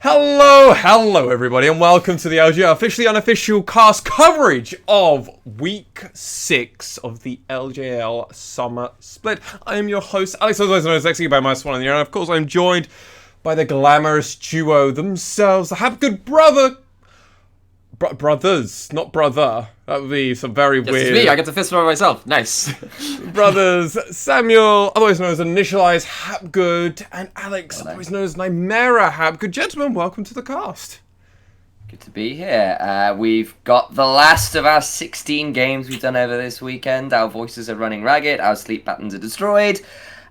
Hello everybody, and welcome to the LJL officially unofficial cast coverage of Week 6 of the LJL Summer Split. I am your host, Alex, otherwise known as Lexi by my swan in the air, and of course I'm joined by the glamorous duo themselves, the Have-Good Brother... brothers, not brother. That would be some very weird... It's me, I get to fist by myself. Nice. Brothers Samuel, otherwise known as Initialize Hapgood, and Alex, otherwise known as Nymera Hapgood. Gentlemen, welcome to the cast. Good to be here. We've got the last of our 16 games we've done over this weekend. Our voices are running ragged, our sleep patterns are destroyed,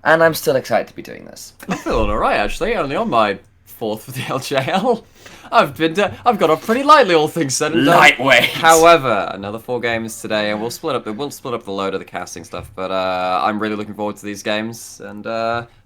and I'm still excited to be doing this. I'm feeling alright, actually. Only on my 4th for the LJL. I've got off pretty lightly, all things said and done. Lightweight. However, another 4 games today, and we'll split up the load of the casting stuff. But I'm really looking forward to these games, and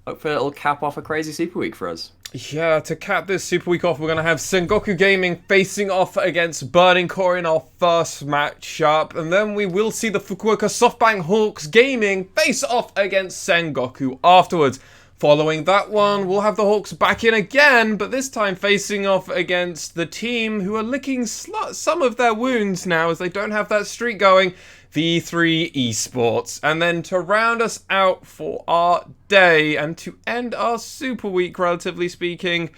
hopefully it'll cap off a crazy Super Week for us. Yeah, to cap this Super Week off, we're going to have Sengoku Gaming facing off against Burning Core in our first matchup, and then we will see the Fukuoka SoftBank Hawks Gaming face off against Sengoku afterwards. Following that one, we'll have the Hawks back in again, but this time facing off against the team who are licking some of their wounds now as they don't have that streak going, V3 Esports. And then to round us out for our day and to end our Super Week, relatively speaking,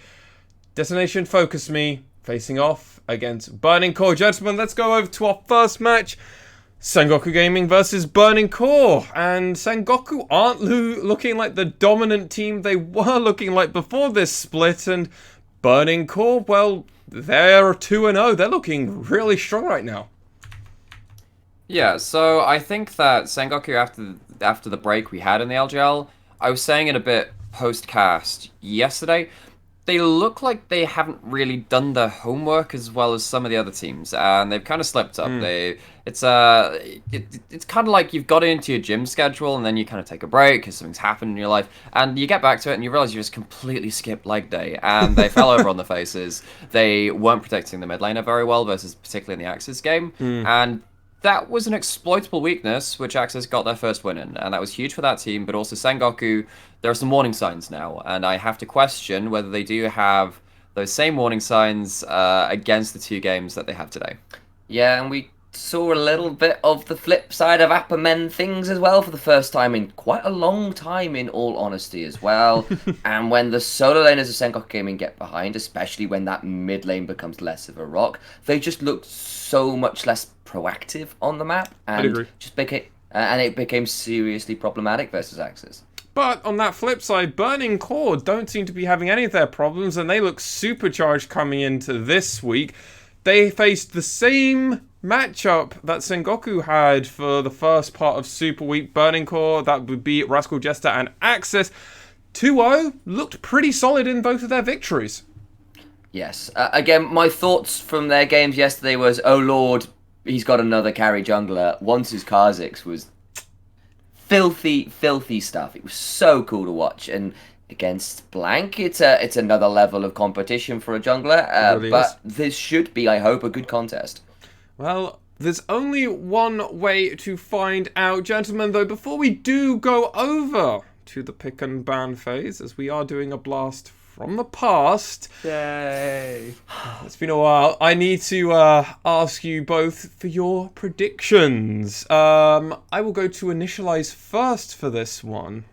Destination Focus Me facing off against Burning Core. Gentlemen, let's go over to our first match. Sengoku Gaming versus Burning Core, and Sengoku aren't looking like the dominant team they were looking like before this split, and Burning Core, well, they're 2-0. They're looking really strong right now. Yeah, so I think that Sengoku, after the break we had in the LGL, I was saying it a bit post-cast yesterday, they look like they haven't really done their homework as well as some of the other teams, and they've kind of slipped up. It's kind of like you've got into your gym schedule, and then you kind of take a break because something's happened in your life, and you get back to it, and you realize you just completely skipped leg day, and they fell over on the faces. They weren't protecting the mid laner very well, versus particularly in the Axis game, and that was an exploitable weakness, which Axis got their first win in, and that was huge for that team, but also Sengoku, there are some warning signs now, and I have to question whether they do have those same warning signs against the 2 games that they have today. Yeah, and we saw a little bit of the flip side of Appamen things as well for the first time in quite a long time, in all honesty, as well. And when the solo laners of Sengoku Gaming get behind, especially when that mid lane becomes less of a rock, they just looked so much less proactive on the map, and it became seriously problematic versus Axis. But on that flip side, Burning Core don't seem to be having any of their problems, and they look supercharged coming into this week. They faced the same matchup that Sengoku had for the first part of Super Week. Burning Core, that would be Rascal Jester and Axis. 2-0, looked pretty solid in both of their victories. Yes. Again, my thoughts from their games yesterday was, oh lord, he's got another carry jungler. Once's Kha'Zix was filthy stuff. It was so cool to watch, and against Blank, it's another level of competition for a jungler, really but this should be, I hope, a good contest. Well, there's only one way to find out, gentlemen, though, before we do go over to the pick and ban phase, as we are doing a blast from the past. Yay! It's been a while. I need to ask you both for your predictions. I will go to Initialize first for this one.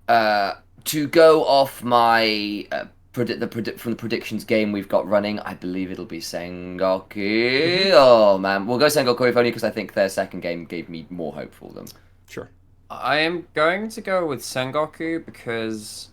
To go off my from the predictions game we've got running, I believe it'll be Sengoku. Oh man, we'll go Sengoku if only because I think their second game gave me more hope for them. Sure. I am going to go with Sengoku because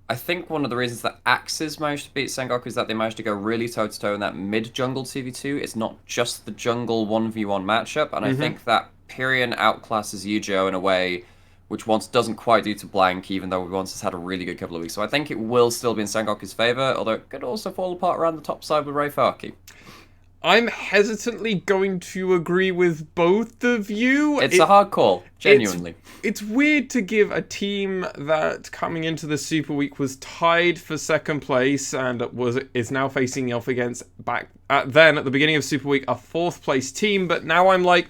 I think one of the reasons that Axis managed to beat Sengoku is that they managed to go really toe-to-toe in that mid-jungle 2v2. It's not just the jungle 1v1 matchup, and I think that Pyrion outclasses Yu-Gi-Oh! In a way which once doesn't quite do to Blank, even though once has had a really good couple of weeks. So I think it will still be in Sengoku's favour, although it could also fall apart around the top side with Ray Farkey. I'm hesitantly going to agree with both of you. It's a hard call, genuinely. It's weird to give a team that coming into the Super Week was tied for second place and is now facing off against then at the beginning of Super Week a 4th place team, but now I'm like,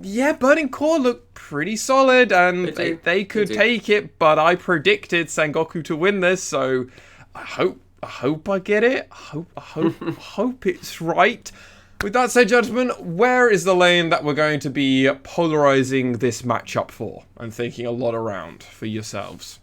yeah, Burning Core look pretty solid and they could take it, but I predicted Sengoku to win this, so I hope hope I get it. Hope it's right. With that said, gentlemen, where is the lane that we're going to be polarizing this matchup for? I'm thinking a lot around for yourselves.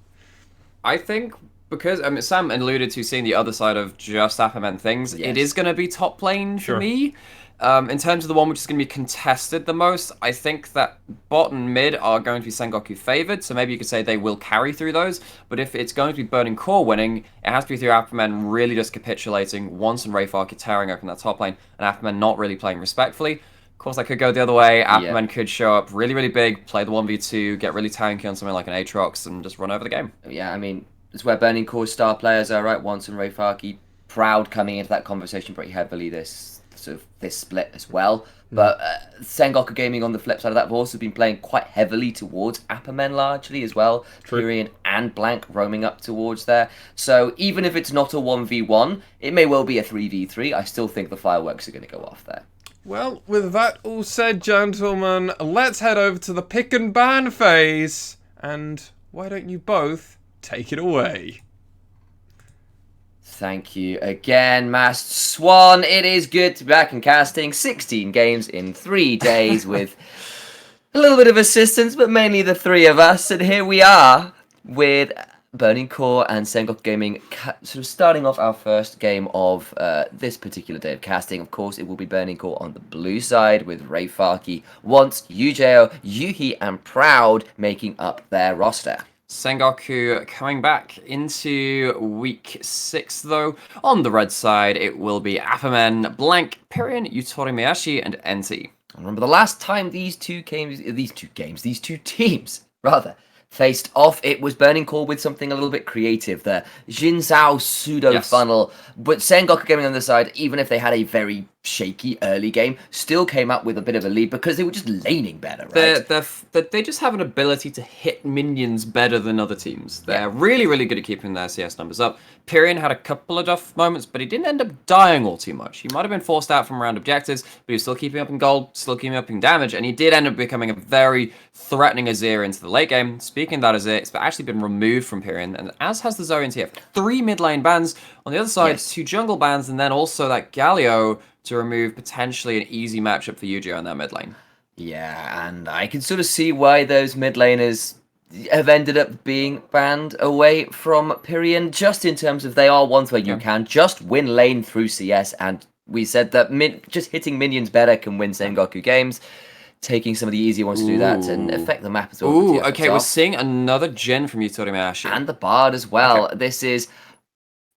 I think because Sam alluded to seeing the other side of just Apperman things, Yes. it is going to be top lane for Sure. me. In terms of the one which is going to be contested the most, I think that bot and mid are going to be Sengoku favored, so maybe you could say they will carry through those. But if it's going to be Burning Core winning, it has to be through Apperman really just capitulating once and Rayfark tearing open that top lane, and Apperman not really playing respectfully. Of course, that could go the other way. Apperman could show up really, really big, play the 1v2, get really tanky on something like an Aatrox, and just run over the game. Yeah, I mean, it's where Burning Core star players are, right? Once and Rayfarky, Proud coming into that conversation pretty heavily this split as well. But Sengoku Gaming on the flip side of that have also been playing quite heavily towards Appermen largely as well. Tyrion and Blank roaming up towards there. So even if it's not a 1v1, it may well be a 3v3. I still think the fireworks are going to go off there. Well, with that all said, gentlemen, let's head over to the pick and ban phase. And why don't you both take it away? Thank you again, Masked Swan. It is good to be back in casting. 16 games in 3 days with a little bit of assistance, but mainly the three of us. And here we are with Burning Core and Sengoku Gaming sort of starting off our first game of this particular day of casting. Of course, it will be Burning Core on the blue side with Rayfarky, Once, Yujeo, Yuhi, and Proud making up their roster. Sengoku coming back into week 6, though. On the red side, it will be Apperman, Blank, Pirin, Yutori Miyashi, and Enti. I remember the last time these two teams, faced off, it was Burning Core with something a little bit creative, the Jin Zhao pseudo funnel. But Sengoku Gaming on the side, even if they had a very shaky early game, still came up with a bit of a lead because they were just laning better, right? They just have an ability to hit minions better than other teams. They're really, really good at keeping their CS numbers up. Pyrian had a couple of duff moments, but he didn't end up dying all too much. He might have been forced out from round objectives, but he was still keeping up in gold, still keeping up in damage, and he did end up becoming a very threatening Azir into the late game. Speaking of that Azir, it's actually been removed from Pyrian, and as has the Zoe and TF. 3 mid lane bans. On the other side, 2 jungle bans, and then also that Galio to remove potentially an easy matchup for Yu-Gi-Oh! In that mid lane. Yeah, and I can sort of see why those mid laners have ended up being banned away from Pyrian, just in terms of they are ones where you can just win lane through CS, and we said that just hitting minions better can win Sengoku games. Taking some of the easier ones to do that and affect the map as well. Ooh, okay, we're seeing another Jin from Yutori Miyashi. And the Bard as well. Okay. This is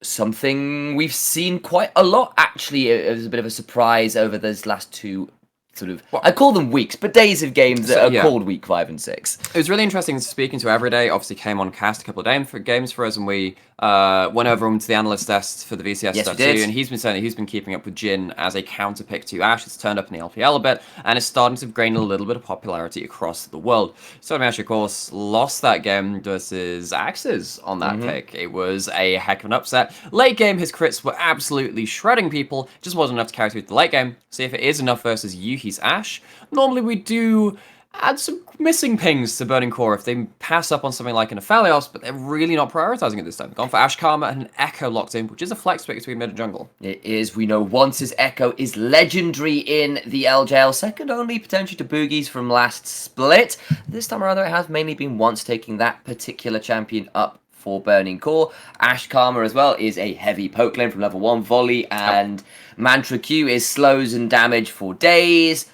something we've seen quite a lot, actually. It was a bit of a surprise over those last 2 sort of, I call them weeks, but days of games that are called week 5 and 6. It was really interesting speaking to Everyday. Obviously came on cast a couple of games for us, and we went over him to the analyst desk for the VCS stuff too, and he's been saying that he's been keeping up with Jin as a counter pick to Ashe. It's turned up in the LPL a bit, and it's starting to gain a little bit of popularity across the world. So Ashe, of course, lost that game versus Axes on that pick. It was a heck of an upset. Late game, his crits were absolutely shredding people, just wasn't enough to carry through the late game. See if it is enough versus Yuhi's Ashe. Normally we do add some missing pings to Burning Core if they pass up on something like an Aphelios, but they're really not prioritizing it this time. They've gone for Ashe Karma and an Echo locked in, which is a flex pick between mid and jungle. It is. We know Once's Echo is legendary in the LJL, second only potentially to Boogie's from last split. This time around, though, it has mainly been Once taking that particular champion up for Burning Core. Ashe Karma as well is a heavy poke lane from level 1 volley, and Mantra Q is slows and damage for days.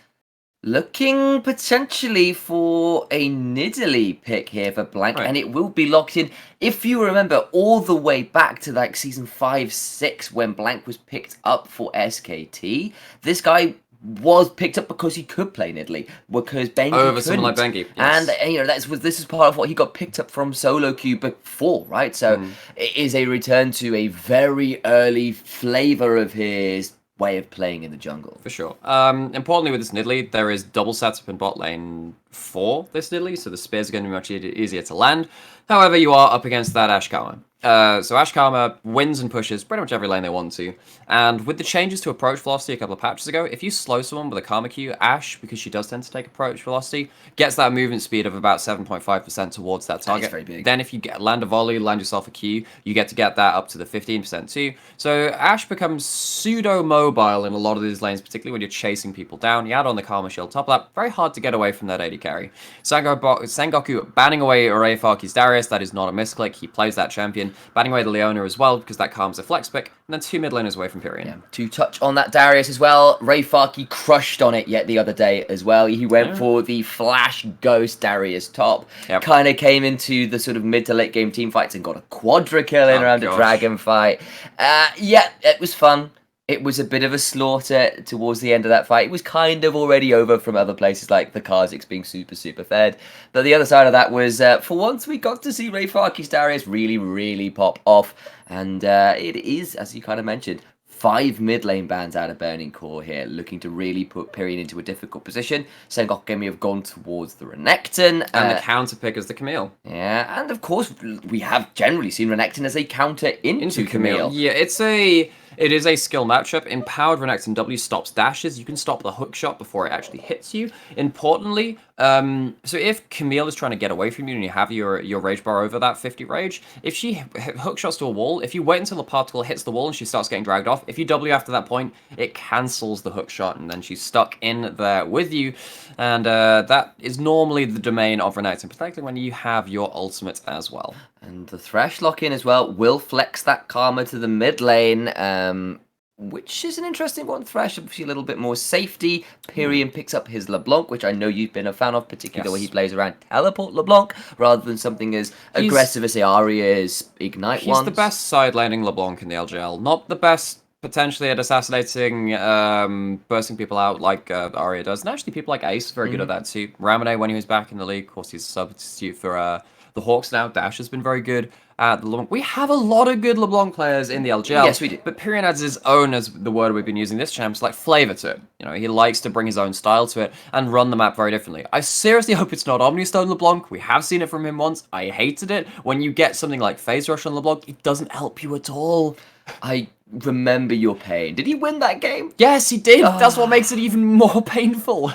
Looking potentially for a Nidalee pick here for Blank, and it will be locked in. If you remember all the way back to like season 5-6 when Blank was picked up for SKT, this guy was picked up because he could play Nidalee, because Bengi over someone like Bengi. Yes. And you know this is part of what he got picked up from solo queue before, right? So it is a return to a very early flavor of his way of playing in the jungle. For sure. Importantly with this Nidalee, there is double setup in bot lane for this Nidalee, so the spears are going to be much easier to land. However, you are up against that Ashkama. So Ashkama wins and pushes pretty much every lane they want to. And with the changes to approach velocity a couple of patches ago, if you slow someone with a Karma Q, Ash, because she does tend to take approach velocity, gets that movement speed of about 7.5% towards that target. That is very big. Then if you land a volley, land yourself a Q, you get to get that up to the 15% too. So Ash becomes pseudo-mobile in a lot of these lanes, particularly when you're chasing people down. You add on the Karma Shield top of that, very hard to get away from that AD carry. Sengoku banning away Ray Farki's Darius, that is not a misclick, he plays that champion. Banning away the Leona as well, because that calms a flex pick, and then 2 mid laners away from Pyrian. Yeah. To touch on that Darius as well, Ray Farki crushed on it yet the other day as well. He went for the Flash Ghost Darius top. Yep. Kind of came into the sort of mid to late game team fights and got a quadra kill in around a dragon fight. Yeah, it was fun. It was a bit of a slaughter towards the end of that fight. It was kind of already over from other places like the Kazakhs being super fed. But the other side of that was, for once, we got to see Ray Farki's Darius really pop off. And it is, as you kind of mentioned, 5 mid lane bans out of Burning Core here, looking to really put Pyrian into a difficult position. Sengoku Gaming have gone towards the Renekton. And the counter pick is the Camille. Yeah, and of course, we have generally seen Renekton as a counter into Camille. Yeah, it is a skill matchup. Empowered Renekton W stops dashes. You can stop the hook shot before it actually hits you. Importantly, so if Camille is trying to get away from you and you have your rage bar over that 50 rage, if she hook shots to a wall, if you wait until the particle hits the wall and she starts getting dragged off, if you W after that point, it cancels the hook shot and then she's stuck in there with you. And that is normally the domain of Renekton, particularly when you have your ultimate as well. And the Thresh lock-in as well will flex that Karma to the mid lane, which is an interesting one. Thresh, obviously a little bit more safety. Pyrian picks up his LeBlanc, which I know you've been a fan of, particularly the way he plays around Teleport LeBlanc, rather than something as aggressive as, say, Arya's Ignite He's the best side laning LeBlanc in the LJL. Not the best potentially at assassinating, bursting people out like Arya does. And actually people like Ace are very good at that too. Ramune, when he was back in the league, of course he's a substitute for the Hawks now. Dash has been very good at the LeBlanc. We have a lot of good LeBlanc players in the LGL. Yes, we do. But Pyrian adds his own, as the word we've been using this champ, like flavor to it. You know, he likes to bring his own style to it and run the map very differently. I seriously hope it's not Omnistone LeBlanc. We have seen it from him once. I hated it. When you get something like Phase Rush on LeBlanc, it doesn't help you at all. I remember your pain. Did he win that game? Yes, he did. That's what makes it even more painful.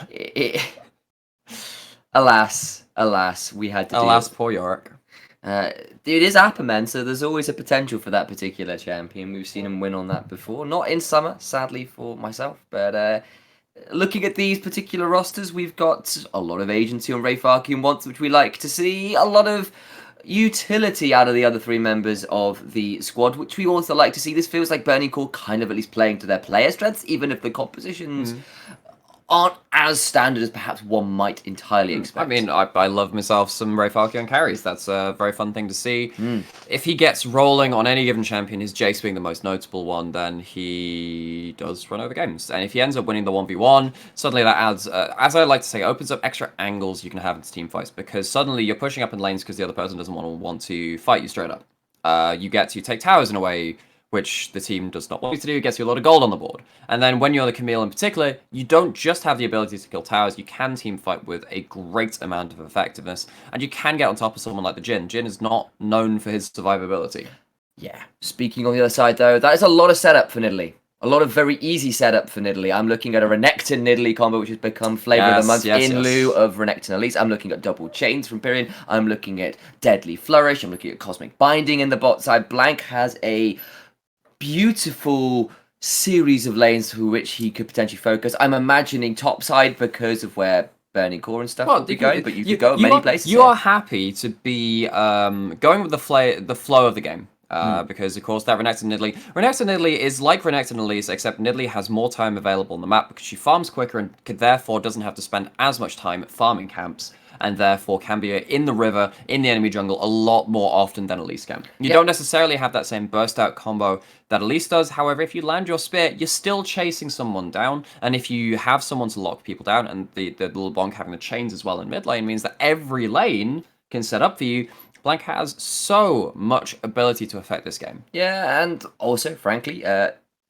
Alas, we had to Alas, poor Yorick. It is Apperman, so there's always a potential for that particular champion. We've seen him win on that before. Not in summer, sadly for myself, but looking at these particular rosters, we've got a lot of agency on Ray Farki and Wants, which we like to see. A lot of utility out of the other 3 members of the squad, which we also like to see. This feels like Burning Core kind of at least playing to their player strengths, even if the compositions aren't as standard as perhaps one might entirely expect. I mean, I love myself some Ray Farki on carries. That's a very fun thing to see. If he gets rolling on any given champion, his Jace being the most notable one, then he does run over games. And if he ends up winning the 1v1, suddenly that adds, as I like to say, opens up extra angles you can have into team fights, because suddenly you're pushing up in lanes because the other person doesn't want to fight you straight up. You get to take towers in a way which the team does not want you to do. It gets you a lot of gold on the board. And then when you're the Camille in particular, you don't just have the ability to kill towers, you can team fight with a great amount of effectiveness, and you can get on top of someone like the Jhin. Jhin is not known for his survivability. Yeah. Speaking on the other side, though, that is a lot of setup for Nidalee. A lot of very easy setup for Nidalee. I'm looking at a Renekton Nidalee combo, which has become Flavor of the Month in lieu of Renekton Elise. I'm looking at double chains from Pyrian. I'm looking at Deadly Flourish. I'm looking at Cosmic Binding in the bot side. Blank has a beautiful series of lanes through which he could potentially focus. I'm imagining top side because of where Burning Core and stuff will be going, but you could go many places. You are happy to be going with the flow of the game. Because, of course, that Renekton Nidalee is like Renekton Elise, except Nidalee has more time available on the map because she farms quicker and therefore doesn't have to spend as much time farming camps, and therefore can be in the river, in the enemy jungle, a lot more often than Elise can. You don't necessarily have that same burst out combo that Elise does. However, if you land your spear, you're still chasing someone down, and if you have someone to lock people down, and the LeBlanc having the chains as well in mid lane means that every lane can set up for you. Blank has so much ability to affect this game. Yeah, and also, frankly,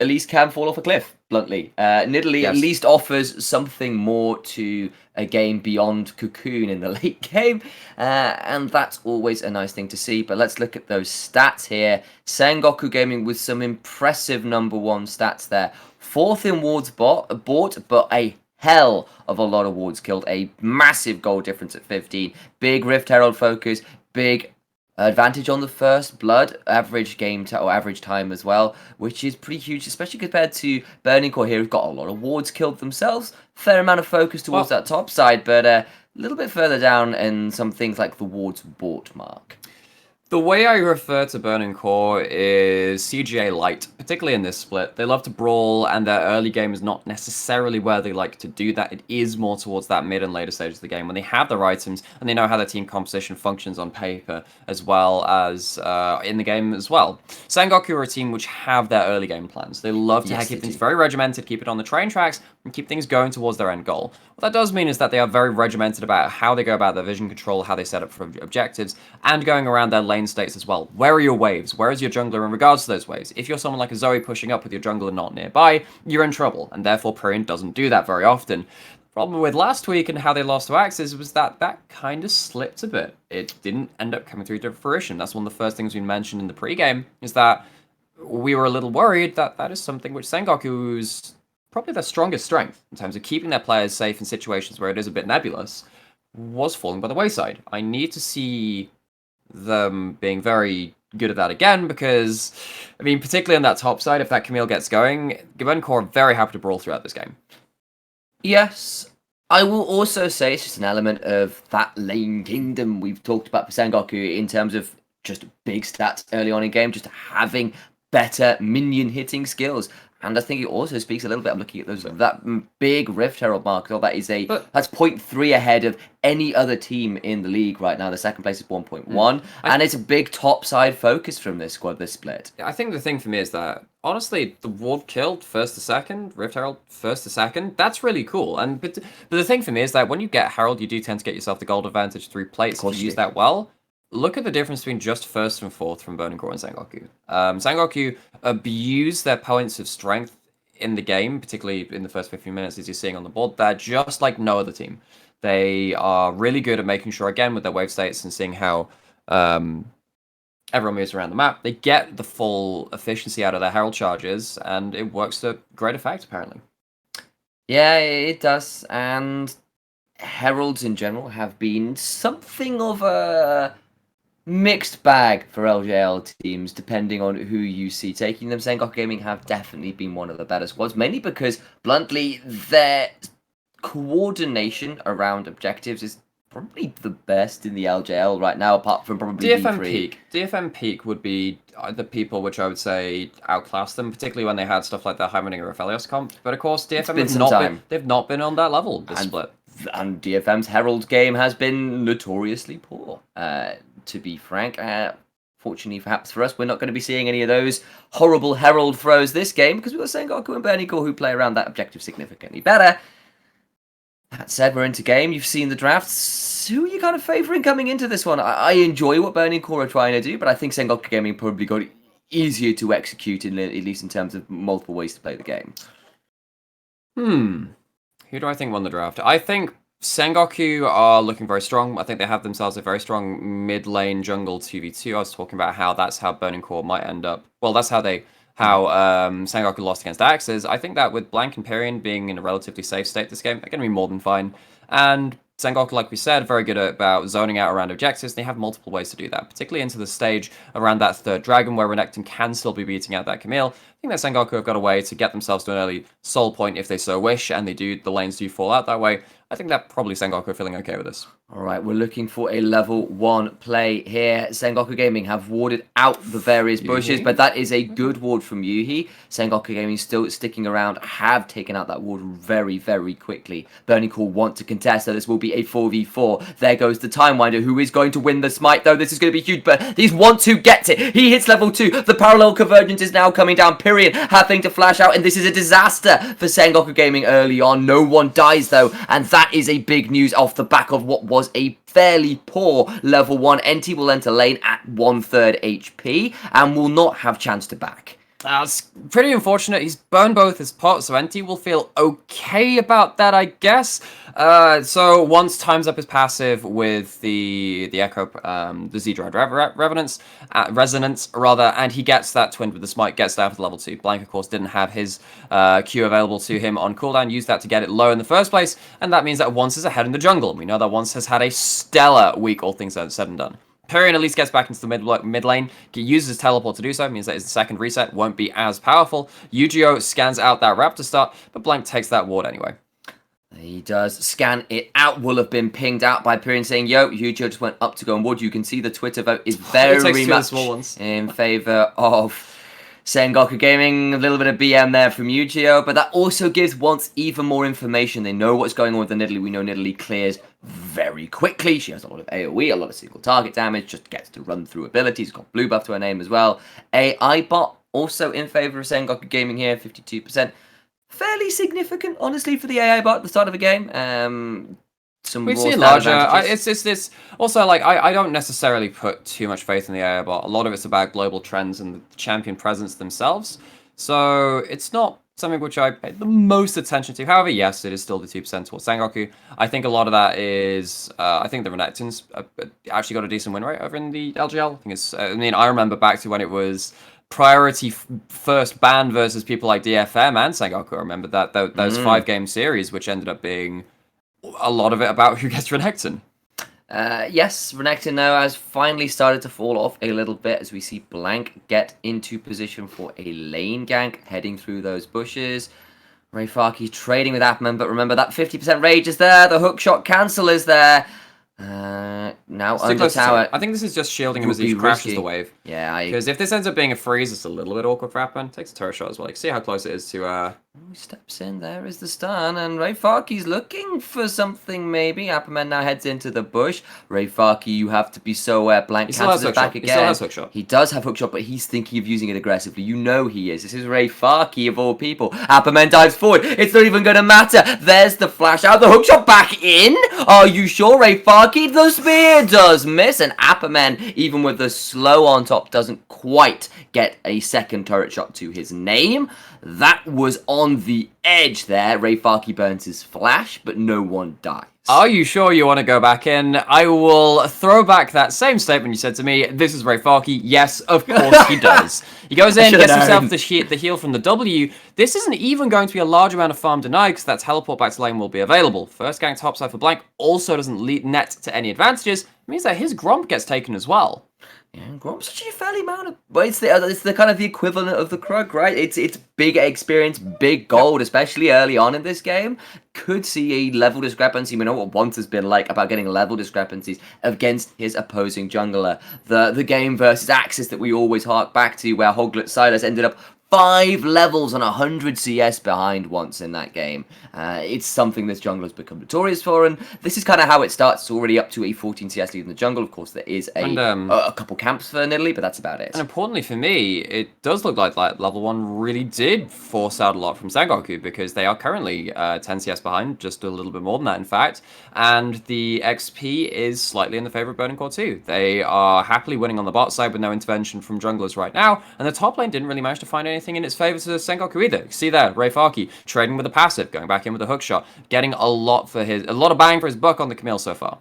at least can fall off a cliff, bluntly. Nidalee at Yes. least offers something more to a game beyond Cocoon in the late game, and that's always a nice thing to see. But let's look at those stats here. Sengoku Gaming with some impressive number 1 stats there. 4th in wards bought, but a hell of a lot of wards killed. A massive goal difference at 15. Big Rift Herald focus, big advantage on the first blood, average average time as well, which is pretty huge, especially compared to Burning Core here, who've got a lot of wards killed themselves. Fair amount of focus towards that top side, but a little bit further down in some things like the wards bought mark. The way I refer to Burning Core is CGA light, particularly in this split. They love to brawl, and their early game is not necessarily where they like to do that. It is more towards that mid and later stages of the game when they have their items and they know how their team composition functions on paper as well as in the game as well. Sengoku are a team which have their early game plans. They love to keep things very regimented, keep it on the train tracks, and keep things going towards their end goal. What that does mean is that they are very regimented about how they go about their vision control, how they set up for objectives, and going around their lane states as well. Where are your waves? Where is your jungler in regards to those waves? If you're someone like a Zoe pushing up with your jungler not nearby, you're in trouble, and therefore Perion doesn't do that very often. The problem with last week and how they lost to Axis was that kind of slipped a bit. It didn't end up coming through to fruition. That's one of the first things we mentioned in the pregame, is that we were a little worried that that is something which Sengoku's probably their strongest strength in terms of keeping their players safe in situations where it is a bit nebulous, was falling by the wayside. I need to see them being very good at that again, because, I mean, particularly on that top side, if that Camille gets going, Burning Core are very happy to brawl throughout this game. Yes, I will also say it's just an element of that lane kingdom we've talked about for Sengoku in terms of just big stats early on in game, just having better minion hitting skills. And I think it also speaks a little bit. I'm looking at those that big Rift Herald mark. So that is that's 0.3 ahead of any other team in the league right now. The second place is 1.1, and it's a big top side focus from this squad. This split. I think the thing for me is that honestly, the ward killed first to second, Rift Herald first to second. That's really cool. And but the thing for me is that when you get Herald, you do tend to get yourself the gold advantage through plates. If you use that well. Look at the difference between just first and fourth from Burning Core and Sengoku. Sengoku abuse their points of strength in the game, particularly in the first 15 minutes, as you're seeing on the board. They're just like no other team. They are really good at making sure, again, with their wave states and seeing how everyone moves around the map, they get the full efficiency out of their Herald charges, and it works to great effect, apparently. Yeah, it does. And Heralds in general have been something of a mixed bag for LJL teams, depending on who you see taking them. Sengoku Gaming have definitely been one of the better squads, mainly because, bluntly, their coordination around objectives is probably the best in the LJL right now, apart from probably DFM D3. Peak. DFM Peak would be the people which I would say outclass them, particularly when they had stuff like the Heimerdinger or Aphelios comp. But of course, DFM they've not been on that level this split. And DFM's Herald game has been notoriously poor. To be frank, fortunately perhaps for us, we're not going to be seeing any of those horrible Herald throws this game, because we've got Sengoku and Burning Core who play around that objective significantly better. That said, we're into game. You've seen the drafts. Who are you kind of favouring coming into this one? I enjoy what Burning Core are trying to do, but I think Sengoku Gaming probably got it easier to execute, at least in terms of multiple ways to play the game. Who do I think won the draft? I think Sengoku are looking very strong. I think they have themselves a very strong mid-lane jungle 2v2. I was talking about how that's how Burning Core might end up. Well, that's how Sengoku lost against Axes. I think that with Blank and Perion being in a relatively safe state this game, they're going to be more than fine. And Sengoku, like we said, very good about zoning out around objectives. They have multiple ways to do that, particularly into the stage around that third dragon where Renekton can still be beating out that Camille. I think that Sengoku have got a way to get themselves to an early soul point if they so wish, and the lanes do fall out that way. I think that probably Sengoku are feeling okay with this. All right, we're looking for a level 1 play here. Sengoku Gaming have warded out the various bushes, but that is a good ward from Yuhi. Sengoku Gaming still sticking around, have taken out that ward very, very quickly. Burning Core want to contest, so this will be a 4v4. There goes the Time Winder, who is going to win the smite, though. This is going to be huge, but these want to get it. He hits level 2. The parallel convergence is now coming down. Period. Having to flash out, and this is a disaster for Sengoku Gaming early on. No one dies, though, and that is a big news off the back of what was a fairly poor level 1. NT will enter lane at 1/3 HP and will not have chance to back. That's pretty unfortunate. He's burned both his pots, so NT will feel okay about that, I guess. So once times up his passive with the Echo, the Z-Drive Resonance, rather, and he gets that twinned with the Smite, gets down to the level 2. Blank, of course, didn't have his Q available to him on cooldown, used that to get it low in the first place, and that means that Once is ahead in the jungle. We know that Once has had a stellar week, all things said and done. Perion at least gets back into the mid lane, uses his teleport to do so, means that his second reset won't be as powerful. Yu-Gi-Oh scans out that Raptor start, but Blank takes that ward anyway. He does scan it out. Will have been pinged out by Perion saying, yo, Yu-Gi-Oh just went up to go on ward. You can see the Twitter vote is very much in favor of Sengoku Gaming. A little bit of BM there from Yu-Gi-Oh, but that also gives Once even more information. They know what's going on with the Nidalee. We know Nidalee clears very quickly. She has a lot of AoE, a lot of single target damage, just gets to run through abilities. Got blue buff to her name as well. AI bot also in favor of Sengoku Gaming here, 52%. Fairly significant, honestly, for the AI bot at the start of a game. We've seen larger. It's also like I don't necessarily put too much faith in the AI bot. A lot of it's about global trends and the champion presence themselves. So it's not something which I pay the most attention to. However, yes, it is still the 2% towards Sengoku. I think a lot of that is, I think the Renekton's actually got a decent win rate over in the LJL. I think it's, I mean, I remember back to when it was priority first ban versus people like DFM and Sengoku. I remember that those 5-game series, which ended up being a lot of it about who gets Renekton. Yes, Renekton now has finally started to fall off a little bit as we see Blank get into position for a lane gank, heading through those bushes. Rayfaki trading with Appman, but remember that 50% rage is there, the hookshot cancel is there. Now under tower. I think this is just shielding him as he crashes the wave. Yeah, because if this ends up being a freeze, it's a little bit awkward for Appman. Takes a turret shot as well. You can see how close it is to He steps in, there is the stun, and Rayfaki's looking for something maybe. Appman now heads into the bush. Rayfaki, you have to be so aware. Blank cancels it back again. He still has hookshot. He does have hookshot, but he's thinking of using it aggressively. You know he is. This is Rayfaki of all people. Appman dives forward. It's not even going to matter. There's the flash out. The hookshot back in. Are you sure, Rayfaki? The spear does miss, and Appman, even with the slow on top, doesn't quite get a second turret shot to his name. That was on the edge there. Rayfaki burns his flash, but no one dies. Are you sure you want to go back in? I will throw back that same statement you said to me. This is Rayfaki. Yes, of course he does. He goes in, gets himself the heal from the W. This isn't even going to be a large amount of farm denied because that teleport back to lane will be available. First gank topside for Blank also doesn't net to any advantages. It means that his Gromp gets taken as well. Yeah, Gromp's actually a fairly amount of... But it's the kind of the equivalent of the Krug, right? It's big experience, big gold, especially early on in this game. Could see a level discrepancy. We know what Once has been like about getting level discrepancies against his opposing jungler. The game versus Axis that we always hark back to, where Hoglet Silas ended up 5 levels on 100 CS behind Once in that game. It's something this jungler's become notorious for, and this is kind of how it starts. It's already up to a 14 CS lead in the jungle. Of course, there is a couple camps for Nidalee, but that's about it. And importantly for me, it does look like level 1 really did force out a lot from Sengoku, because they are currently 10 CS behind, just a little bit more than that, in fact. And the XP is slightly in the favor of Burning Core 2. They are happily winning on the bot side with no intervention from junglers right now, and the top lane didn't really manage to find anything in its favor to Sengoku either. You see there, Rayfaki trading with a passive, going back in with a hookshot, getting a lot of bang for his buck on the Camille so far.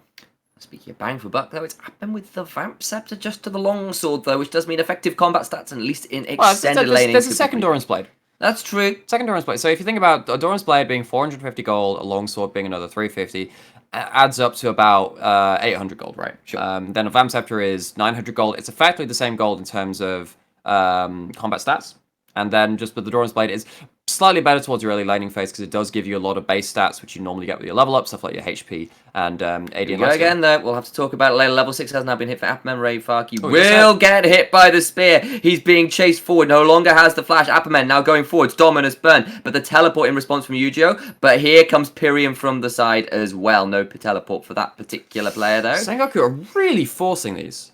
Speaking of bang for buck, though, it's happened with the Vamp Scepter just to the longsword, though, which does mean effective combat stats, and at least in extended laning. There's a second Doran's Blade. That's true. Second Doran's Blade. So if you think about a Doran's Blade being 450 gold, a longsword being another 350, adds up to about 800 gold, right? Sure. Then a Vamp Scepter is 900 gold. It's effectively the same gold in terms of combat stats. And then just with the Doran's Blade is slightly better towards your early laning phase because it does give you a lot of base stats, which you normally get with your level up, stuff like your HP and AD and again, though, we'll have to talk about it later. Level 6 has now been hit for Appman. Rayfaki will get hit by the spear. He's being chased forward. No longer has the flash. Appman now going forwards. Dominus burn, but the teleport in response from Yu-Gi-Oh! But here comes Perion from the side as well. No teleport for that particular player, though. Sengoku are really forcing these.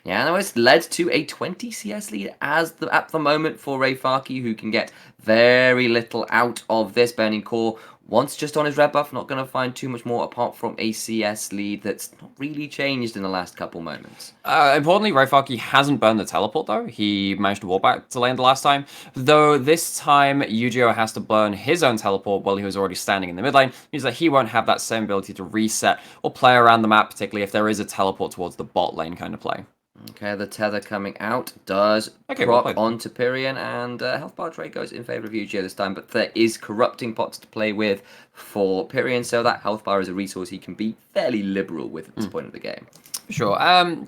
Yeah, no, it's led to a 20 CS lead at the moment for Rayfaki, who can get very little out of this. Burning Core, once just on his red buff, not going to find too much more apart from a CS lead that's not really changed in the last couple moments. Importantly, Rayfaki hasn't burned the teleport, though. He managed to walk back to lane the last time. Though this time, Yu-Gi-Oh! Has to burn his own teleport while he was already standing in the mid lane. Means that he won't have that same ability to reset or play around the map, particularly if there is a teleport towards the bot lane kind of play. Okay, the tether coming out does proc onto Pyrian, and health bar trade goes in favor of Yu-Gi-Oh! This time, but there is corrupting pots to play with for Pyrian, so that health bar is a resource he can be fairly liberal with at this point of the game. Sure.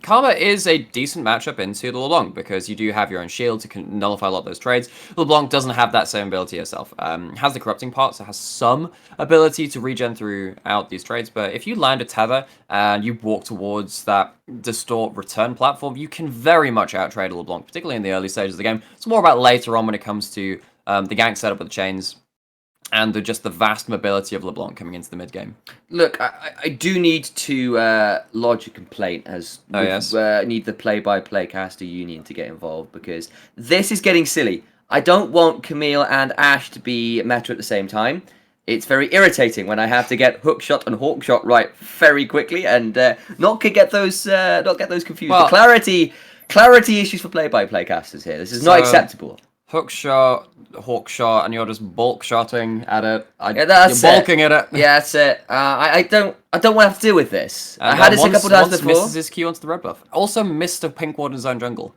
Karma is a decent matchup into the LeBlanc because you do have your own shield to nullify a lot of those trades. LeBlanc doesn't have that same ability herself. Has the corrupting part, so has some ability to regen throughout these trades. But if you land a tether and you walk towards that distort return platform, you can very much outtrade a LeBlanc, particularly in the early stages of the game. It's more about later on when it comes to the gank setup with the chains. And just the vast mobility of LeBlanc coming into the mid game. Look, I do need to lodge a complaint as need the play-by-play caster union to get involved because this is getting silly. I don't want Camille and Ash to be meta at the same time. It's very irritating when I have to get hookshot and hawkshot right very quickly and not get those confused. Well, the clarity issues for play-by-play casters here. This is not acceptable. Hookshot, hawkshot, and you're just bulk shotting at it. Yeah, that's you're bulking at it. Yeah, that's it. I don't want to have to deal with this. I had this a couple times before. Misses his Q onto the red buff. Also missed a pink ward in his own jungle.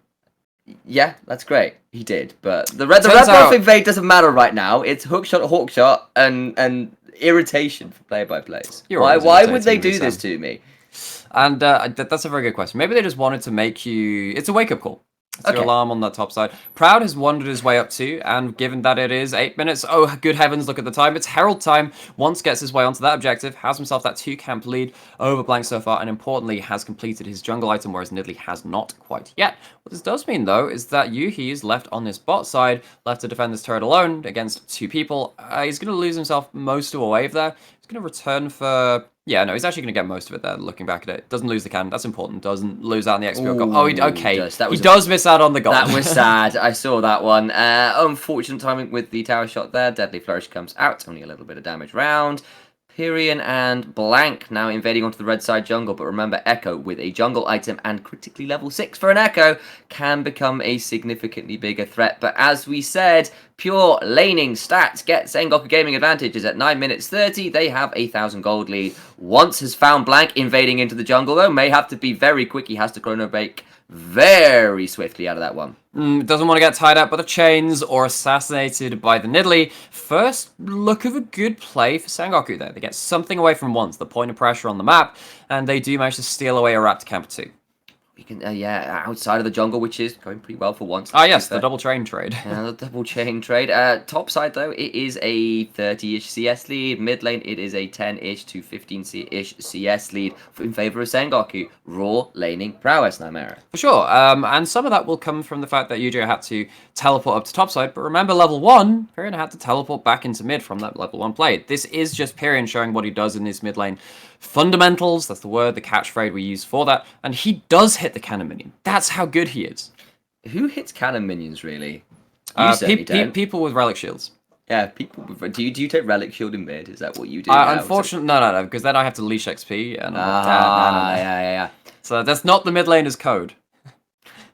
Yeah, that's great. He did, but the red buff invade doesn't matter right now. It's hookshot, hawkshot, and irritation for play-by-plays. Why would they do this to me? And that's a very good question. Maybe they just wanted to make you. It's a wake-up call. It's your alarm on that top side. Proud has wandered his way up too, and given that it is 8 minutes, oh good heavens, look at the time. It's Herald time. Once gets his way onto that objective, has himself that 2-camp lead over Blank so far, and importantly has completed his jungle item, whereas Nidalee has not quite yet. What this does mean though is that Yuhi is left on this bot side, left to defend this turret alone against 2 people. He's going to lose himself most of a wave there. He's going to return for... Yeah, no, he's actually going to get most of it there, looking back at it. Doesn't lose the cannon, that's important. Doesn't lose out on the XP goal. Oh, okay. He does miss out on the goal. That was sad. I saw that one. Unfortunate timing with the tower shot there. Deadly Flourish comes out. Only a little bit of damage round. Pyrian and Blank now invading onto the red side jungle, but remember Echo with a jungle item and critically level 6 for an Echo can become a significantly bigger threat. But as we said, pure laning stats get Sengoku Gaming advantages at 9 minutes 30. They have a 1,000 gold lead. Once has found Blank invading into the jungle though, may have to be very quick. He has to chrono break very swiftly out of that one. Doesn't want to get tied up by the chains or assassinated by the Nidalee. First look of a good play for Sengoku there. They get something away from once, the point of pressure on the map, and they do manage to steal away a Raptor camp too. We can, outside of the jungle, which is going pretty well for once. Ah, yes, the double chain trade. The double chain trade. Top side, though, it is a 30-ish CS lead. Mid lane, it is a 10-ish to 15-ish CS lead in favor of Sengoku. Raw laning prowess, Nightmare. For sure, and some of that will come from the fact that Yu-Gi-Oh! Had to teleport up to top side, but remember level 1, Pyrian had to teleport back into mid from that level 1 play. This is just Pyrian showing what he does in this mid lane. Fundamentals, that's the word, the catchphrase we use for that, and he does hit the cannon minion. That's how good he is. Who hits cannon minions, really? People with relic shields. Yeah, people. Do you take relic shield in mid? Is that what you do? Unfortunately, no, because then I have to leash XP. And yeah. So that's not the mid laner's code.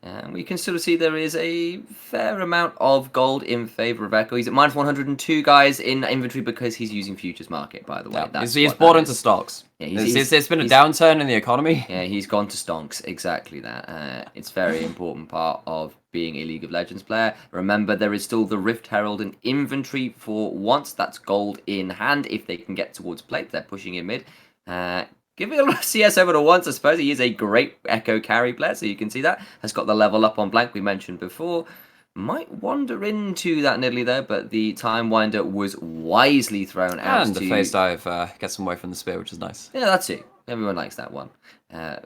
And we can sort of see there is a fair amount of gold in favor of Echo. He's at minus 102 guys in inventory because he's using Futures Market, by the way. Yeah, he's bought into stocks. Yeah, there's been a downturn in the economy. Yeah, he's gone to stonks. Exactly that. It's a very important part of being a League of Legends player. Remember, there is still the Rift Herald in inventory for once. That's gold in hand. If they can get towards plate, they're pushing in mid. Giving a lot of CS over to once, I suppose. He is a great Echo carry player, so you can see that. Has got the level up on Blank we mentioned before. Might wander into that Nidalee there, but the Time Winder was wisely thrown out. And the phase dive gets him away from the spear, which is nice. Yeah, that's it. Everyone likes that one.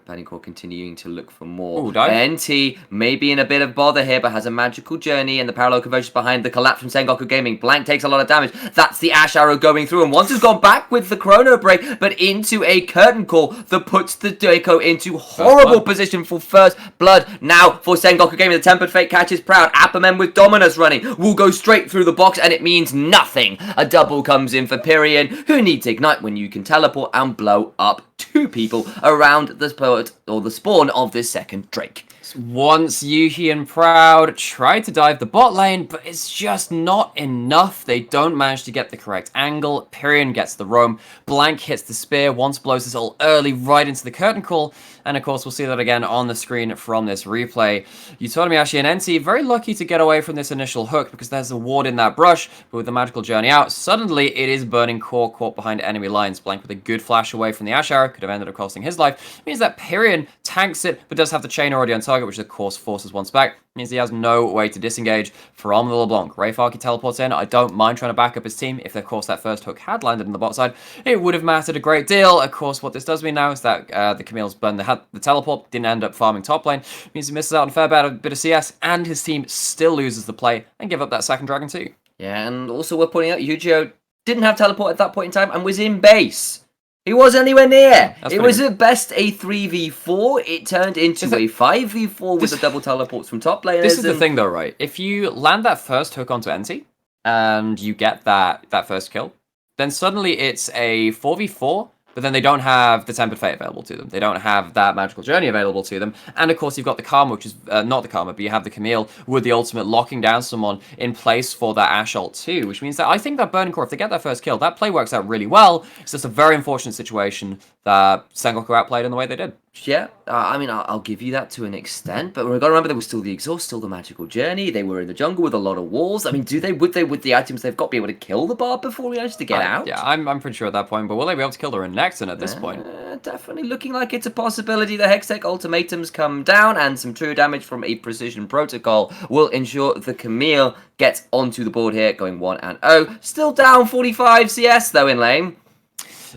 Burning Core continuing to look for more. Ooh, dive. NT may be in a bit of bother here, but has a magical journey, and the parallel conversions behind the collapse from Sengoku Gaming. Blank takes a lot of damage. That's the Ash Arrow going through, and once has gone back with the Chrono Break, but into a Curtain Call that puts the Deco into horrible position for first blood. Now for Sengoku Gaming, the Tempered Fate catches Proud. Appamen with Dominus running will go straight through the box, and it means nothing. A double comes in for Pyrian, who needs Ignite when you can teleport and blow up 2 people around the spot or the spawn of this second Drake. Once Yuhi and Proud try to dive the bot lane, but it's just not enough. They don't manage to get the correct angle. Pyrian gets the roam. Blank hits the spear. Once blows his ult early right into the curtain call. And of course, we'll see that again on the screen from this replay. Utomiyashi and NT very lucky to get away from this initial hook because there's a ward in that brush. But with the magical journey out, suddenly it is Burning Core caught behind enemy lines. Blank with a good flash away from the Ash Arrow could have ended up costing his life. It means that Pyrian tanks it, but does have the chain already on target, which of course forces once back. It means he has no way to disengage from the LeBlanc. Rayfarky teleports in. I don't mind trying to back up his team. If, of course, that first hook had landed on the bot side, it would have mattered a great deal. Of course, what this does mean now is that the Camille's burned the teleport, didn't end up farming top lane. It means he misses out on a fair bit of CS, and his team still loses the play and give up that second dragon too. Yeah, and also we're pointing out Yu-Gi-Oh! Didn't have teleport at that point in time and was in base. He wasn't anywhere near. It was at best a 3v4. It turned into a 5v4 with the double teleports from top laners. This is the thing though, right? If you land that first hook onto NT and you get that first kill, then suddenly it's a 4v4, but then they don't have the Tempered Fate available to them. They don't have that Magical Journey available to them. And of course, you've got the Karma, which is not the Karma, but you have the Camille with the ultimate locking down someone in place for that Ash ult too, which means that I think that Burning Core, if they get that first kill, that play works out really well. It's just a very unfortunate situation that Sengoku outplayed in the way they did. Yeah, I mean, I'll give you that to an extent, but we've got to remember there was still the exhaust, still the magical journey. They were in the jungle with a lot of walls. I mean, would they, with the items they've got, be able to kill the Bard before he managed to get out? Yeah, I'm pretty sure at that point, but will they be able to kill the Renekton at this point? Definitely looking like it's a possibility. The Hextech ultimatums come down, and some true damage from a precision protocol will ensure the Camille gets onto the board here, going 1-0. Still down 45 CS though in lane.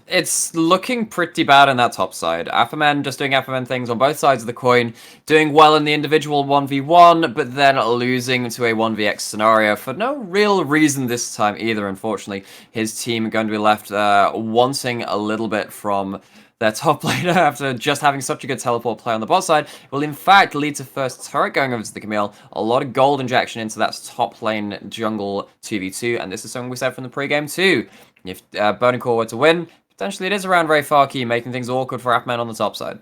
It's looking pretty bad on that top side. Appamen just doing Appamen things on both sides of the coin, doing well in the individual 1v1, but then losing to a 1vx scenario for no real reason this time either, unfortunately. His team are going to be left wanting a little bit from their top laner after just having such a good teleport play on the bot side will in fact lead to first turret going over to the Camille, a lot of gold injection into that top lane jungle 2v2, and this is something we said from the pre-game too. If Burning Core were to win, potentially it is around Rayfarky, making things awkward for Appamen on the top side.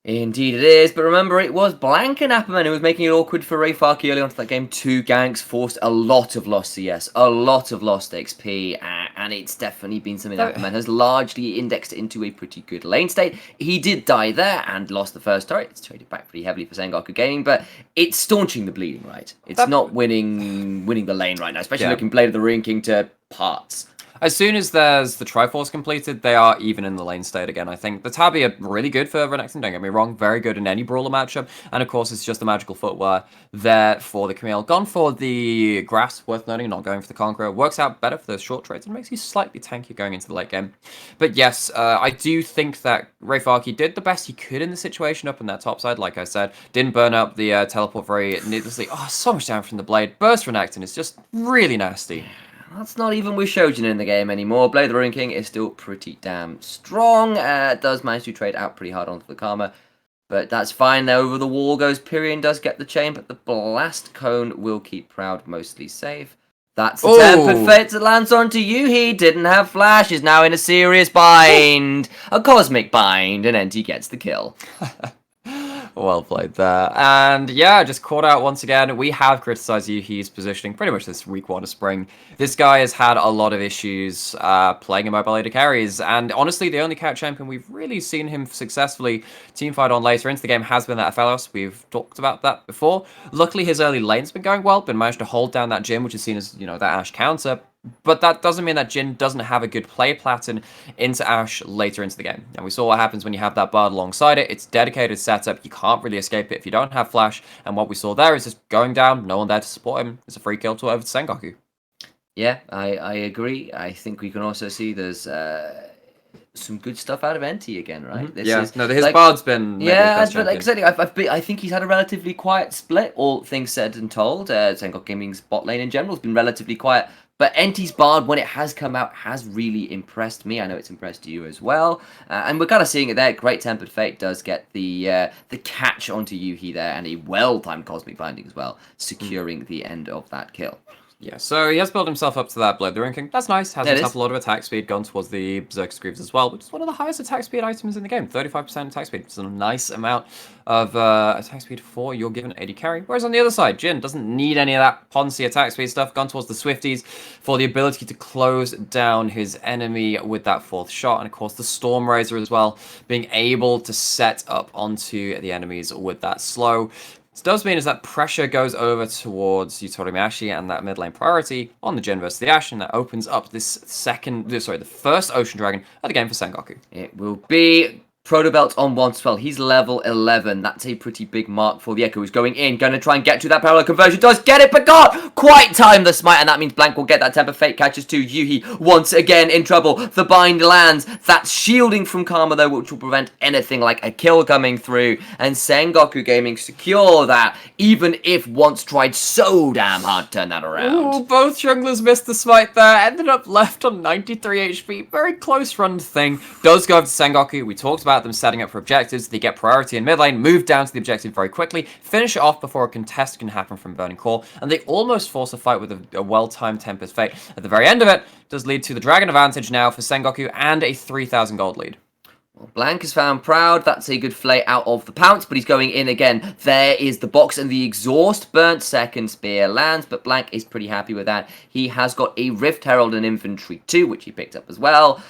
Indeed it is, but remember it was Blank and Appamen who was making it awkward for Rayfarky early on to that game. 2 ganks forced a lot of lost CS, a lot of lost XP, and it's definitely been something that Appamen has largely indexed into a pretty good lane state. He did die there and lost the first turret. It's traded back pretty heavily for Sengoku Gaming, but it's staunching the bleeding, right? It's not winning the lane right now, especially looking Blade of the Ruin King to parts. As soon as there's the Triforce completed, they are even in the lane state again, I think. The Tabi are really good for Renekton, don't get me wrong. Very good in any brawler matchup. And of course, it's just the magical footwear there for the Camille. Gone for the Grass, worth noting, not going for the Conqueror. Works out better for those short trades and makes you slightly tankier going into the late game. But yes, I do think that Rayfarky did the best he could in the situation up in that top side, like I said. Didn't burn up the teleport very needlessly. Oh, so much damage from the Blade. Burst Renekton is just really nasty. That's not even with Shojin in the game anymore. Blade of the Ruin King is still pretty damn strong. Does manage to trade out pretty hard onto the Karma. But that's fine. There over the wall goes Pyrian, does get the chain, but the Blast Cone will keep Proud mostly safe. That's the Tempered Fate that lands onto you. He didn't have Flash, is now in a serious bind. A cosmic bind, and NT gets the kill. Well played there. And yeah, just caught out once again. We have criticized Yuhi's positioning pretty much this week 1 of spring. This guy has had a lot of issues playing immobile AD carries. And honestly, the only cat champion we've really seen him successfully teamfight on later into the game has been that Aphelios. We've talked about that before. Luckily, his early lane's been going well, been managed to hold down that Jhin, which is seen as, you know, that Ashe counter. But that doesn't mean that Jhin doesn't have a good play pattern into Ashe later into the game. And we saw what happens when you have that Bard alongside it. It's dedicated setup. You can't really escape it if you don't have Flash. And what we saw there is just going down, no one there to support him. It's a free kill to over to Sengoku. Yeah, I agree. I think we can also see there's some good stuff out of NT again, right? This Yeah, is, no, his like, bard's been maybe his yeah, best but like champion. exactly. I think he's had a relatively quiet split, all things said and told. Sengoku Gaming's bot lane in general has been relatively quiet. But NT's Bard, when it has come out, has really impressed me. I know it's impressed you as well. And we're kind of seeing it there. Great Tempered Fate does get the catch onto Yuhi there, and a well-timed Cosmic Binding as well, securing the end of that kill. Yeah, so he has built himself up to that Blade the Ring King. That's nice. Has Yeah, it himself is. a lot of attack speed, gone towards the Berserker Greaves as well, which is one of the highest attack speed items in the game. 35% attack speed. It's a nice amount of attack speed for your given AD carry. Whereas on the other side, Jin doesn't need any of that Ponzi attack speed stuff. Gone towards the Swifties for the ability to close down his enemy with that 4th shot. And of course, the Storm Razor as well, being able to set up onto the enemies with that slow. What does mean is that pressure goes over towards Yutorimashi and that mid lane priority on the Jin versus the Ashe, and that opens up the first Ocean Dragon of the game for Sengoku. It will be Proto Belt on 1 as well. He's level 11. That's a pretty big mark for the Echo, who's going in, going to try and get to that parallel conversion. Does get it, but can't quite time the smite, and that means Blank will get that Temper Fate. Catches to Yuhi once again in trouble. The bind lands. That's shielding from Karma, though, which will prevent anything like a kill coming through. And Sengoku Gaming secure that, even if once tried so damn hard to turn that around. Ooh, both junglers missed the smite there. Ended up left on 93 HP. Very close run thing. Does go over to Sengoku. We talked about them setting up for objectives. They get priority in mid lane, move down to the objective very quickly, finish it off before a contest can happen from Burning Core, and they almost force a fight with a well-timed Tempest Fate. At the very end of it, does lead to the Dragon advantage now for Sengoku and a 3,000 gold lead. Well, Blank is found proud. That's a good flay out of the pounce, but he's going in again. There is the box and the exhaust burnt. Second spear lands, but Blank is pretty happy with that. He has got a Rift Herald and Infantry too, which he picked up as well.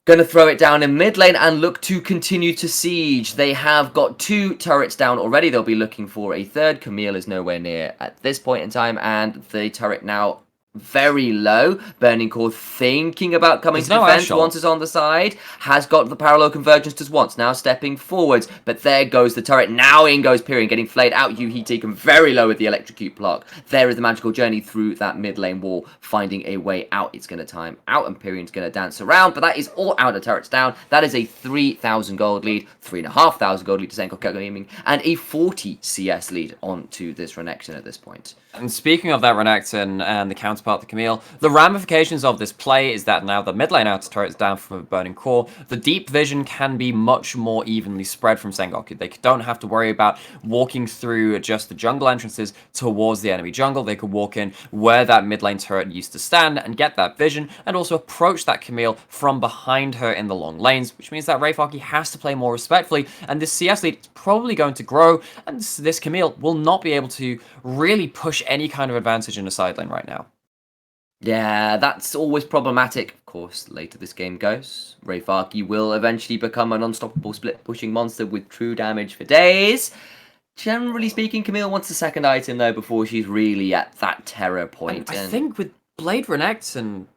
Going to throw it down in mid lane and look to continue to siege. They have got 2 turrets down already. They'll be looking for a third. Camille is nowhere near at this point in time, and the turret now very low. Burning Core thinking about coming to defense once is on the side. Has got the parallel convergence just once. Now stepping forwards. But there goes the turret. Now in goes Pyrion getting flayed out. Yuhi taken very low with the electrocute block. There is the magical journey through that mid lane wall. Finding a way out. It's going to time out and Pyrion's going to dance around. But that is all out of turrets down. That is a 3,000 gold lead. 3,500 gold lead to Sengoku Gaming. And a 40 CS lead onto this Renekton at this point. And speaking of that Renekton and the counterpart, the Camille, the ramifications of this play is that now the mid lane outer turret is down from a Burning Core. The deep vision can be much more evenly spread from Sengoku. They don't have to worry about walking through just the jungle entrances towards the enemy jungle. They could walk in where that mid lane turret used to stand and get that vision, and also approach that Camille from behind her in the long lanes, which means that Rayfaki has to play more respectfully, and this CS lead is probably going to grow, and this Camille will not be able to really push any kind of advantage in the side lane right now. Yeah, that's always problematic. Of course, later this game goes, Rayfaki will eventually become an unstoppable split-pushing monster with true damage for days. Generally speaking, Camille wants the second item, though, before she's really at that terror point. I think with Blade Renekton,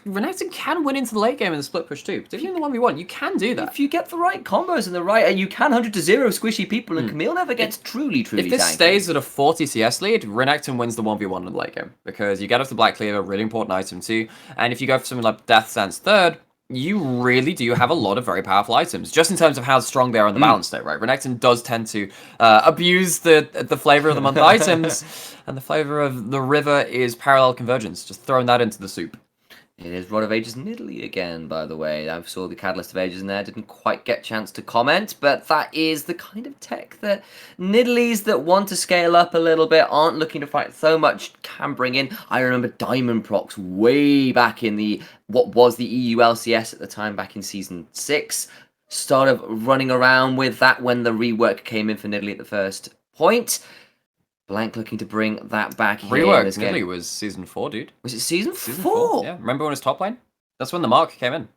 Renekton can win into the late game in the split push too. But if you're in the 1v1, you can do that. If you get the right combos and the right, you can 100 to 0 squishy people, and Camille never gets truly If this tanky. stays at a 40 CS lead, Renekton wins the 1v1 in the late game. Because you get up to Black Cleaver, really important item too. And if you go for something like Death Stance third, you really do have a lot of very powerful items, just in terms of how strong they are in the balance state, right? Renekton does tend to abuse the flavor of the month items, and the flavor of the river is parallel convergence. Just throwing that into the soup. It is Rod of Ages Nidalee again, by the way. I saw the Catalyst of Ages in there, didn't quite get a chance to comment, but that is the kind of tech that Nidalees that want to scale up a little bit, aren't looking to fight so much, can bring in. I remember Diamond Procs way back in the, what was the EU LCS at the time, back in Season 6. Started running around with that when the rework came in for Nidalee at the first point. Blank looking to bring that back here. Rework in this game. Nidalee was Season 4, dude. Was it Season 4? Season 4? Yeah, remember when it was top lane? That's when the mark came in.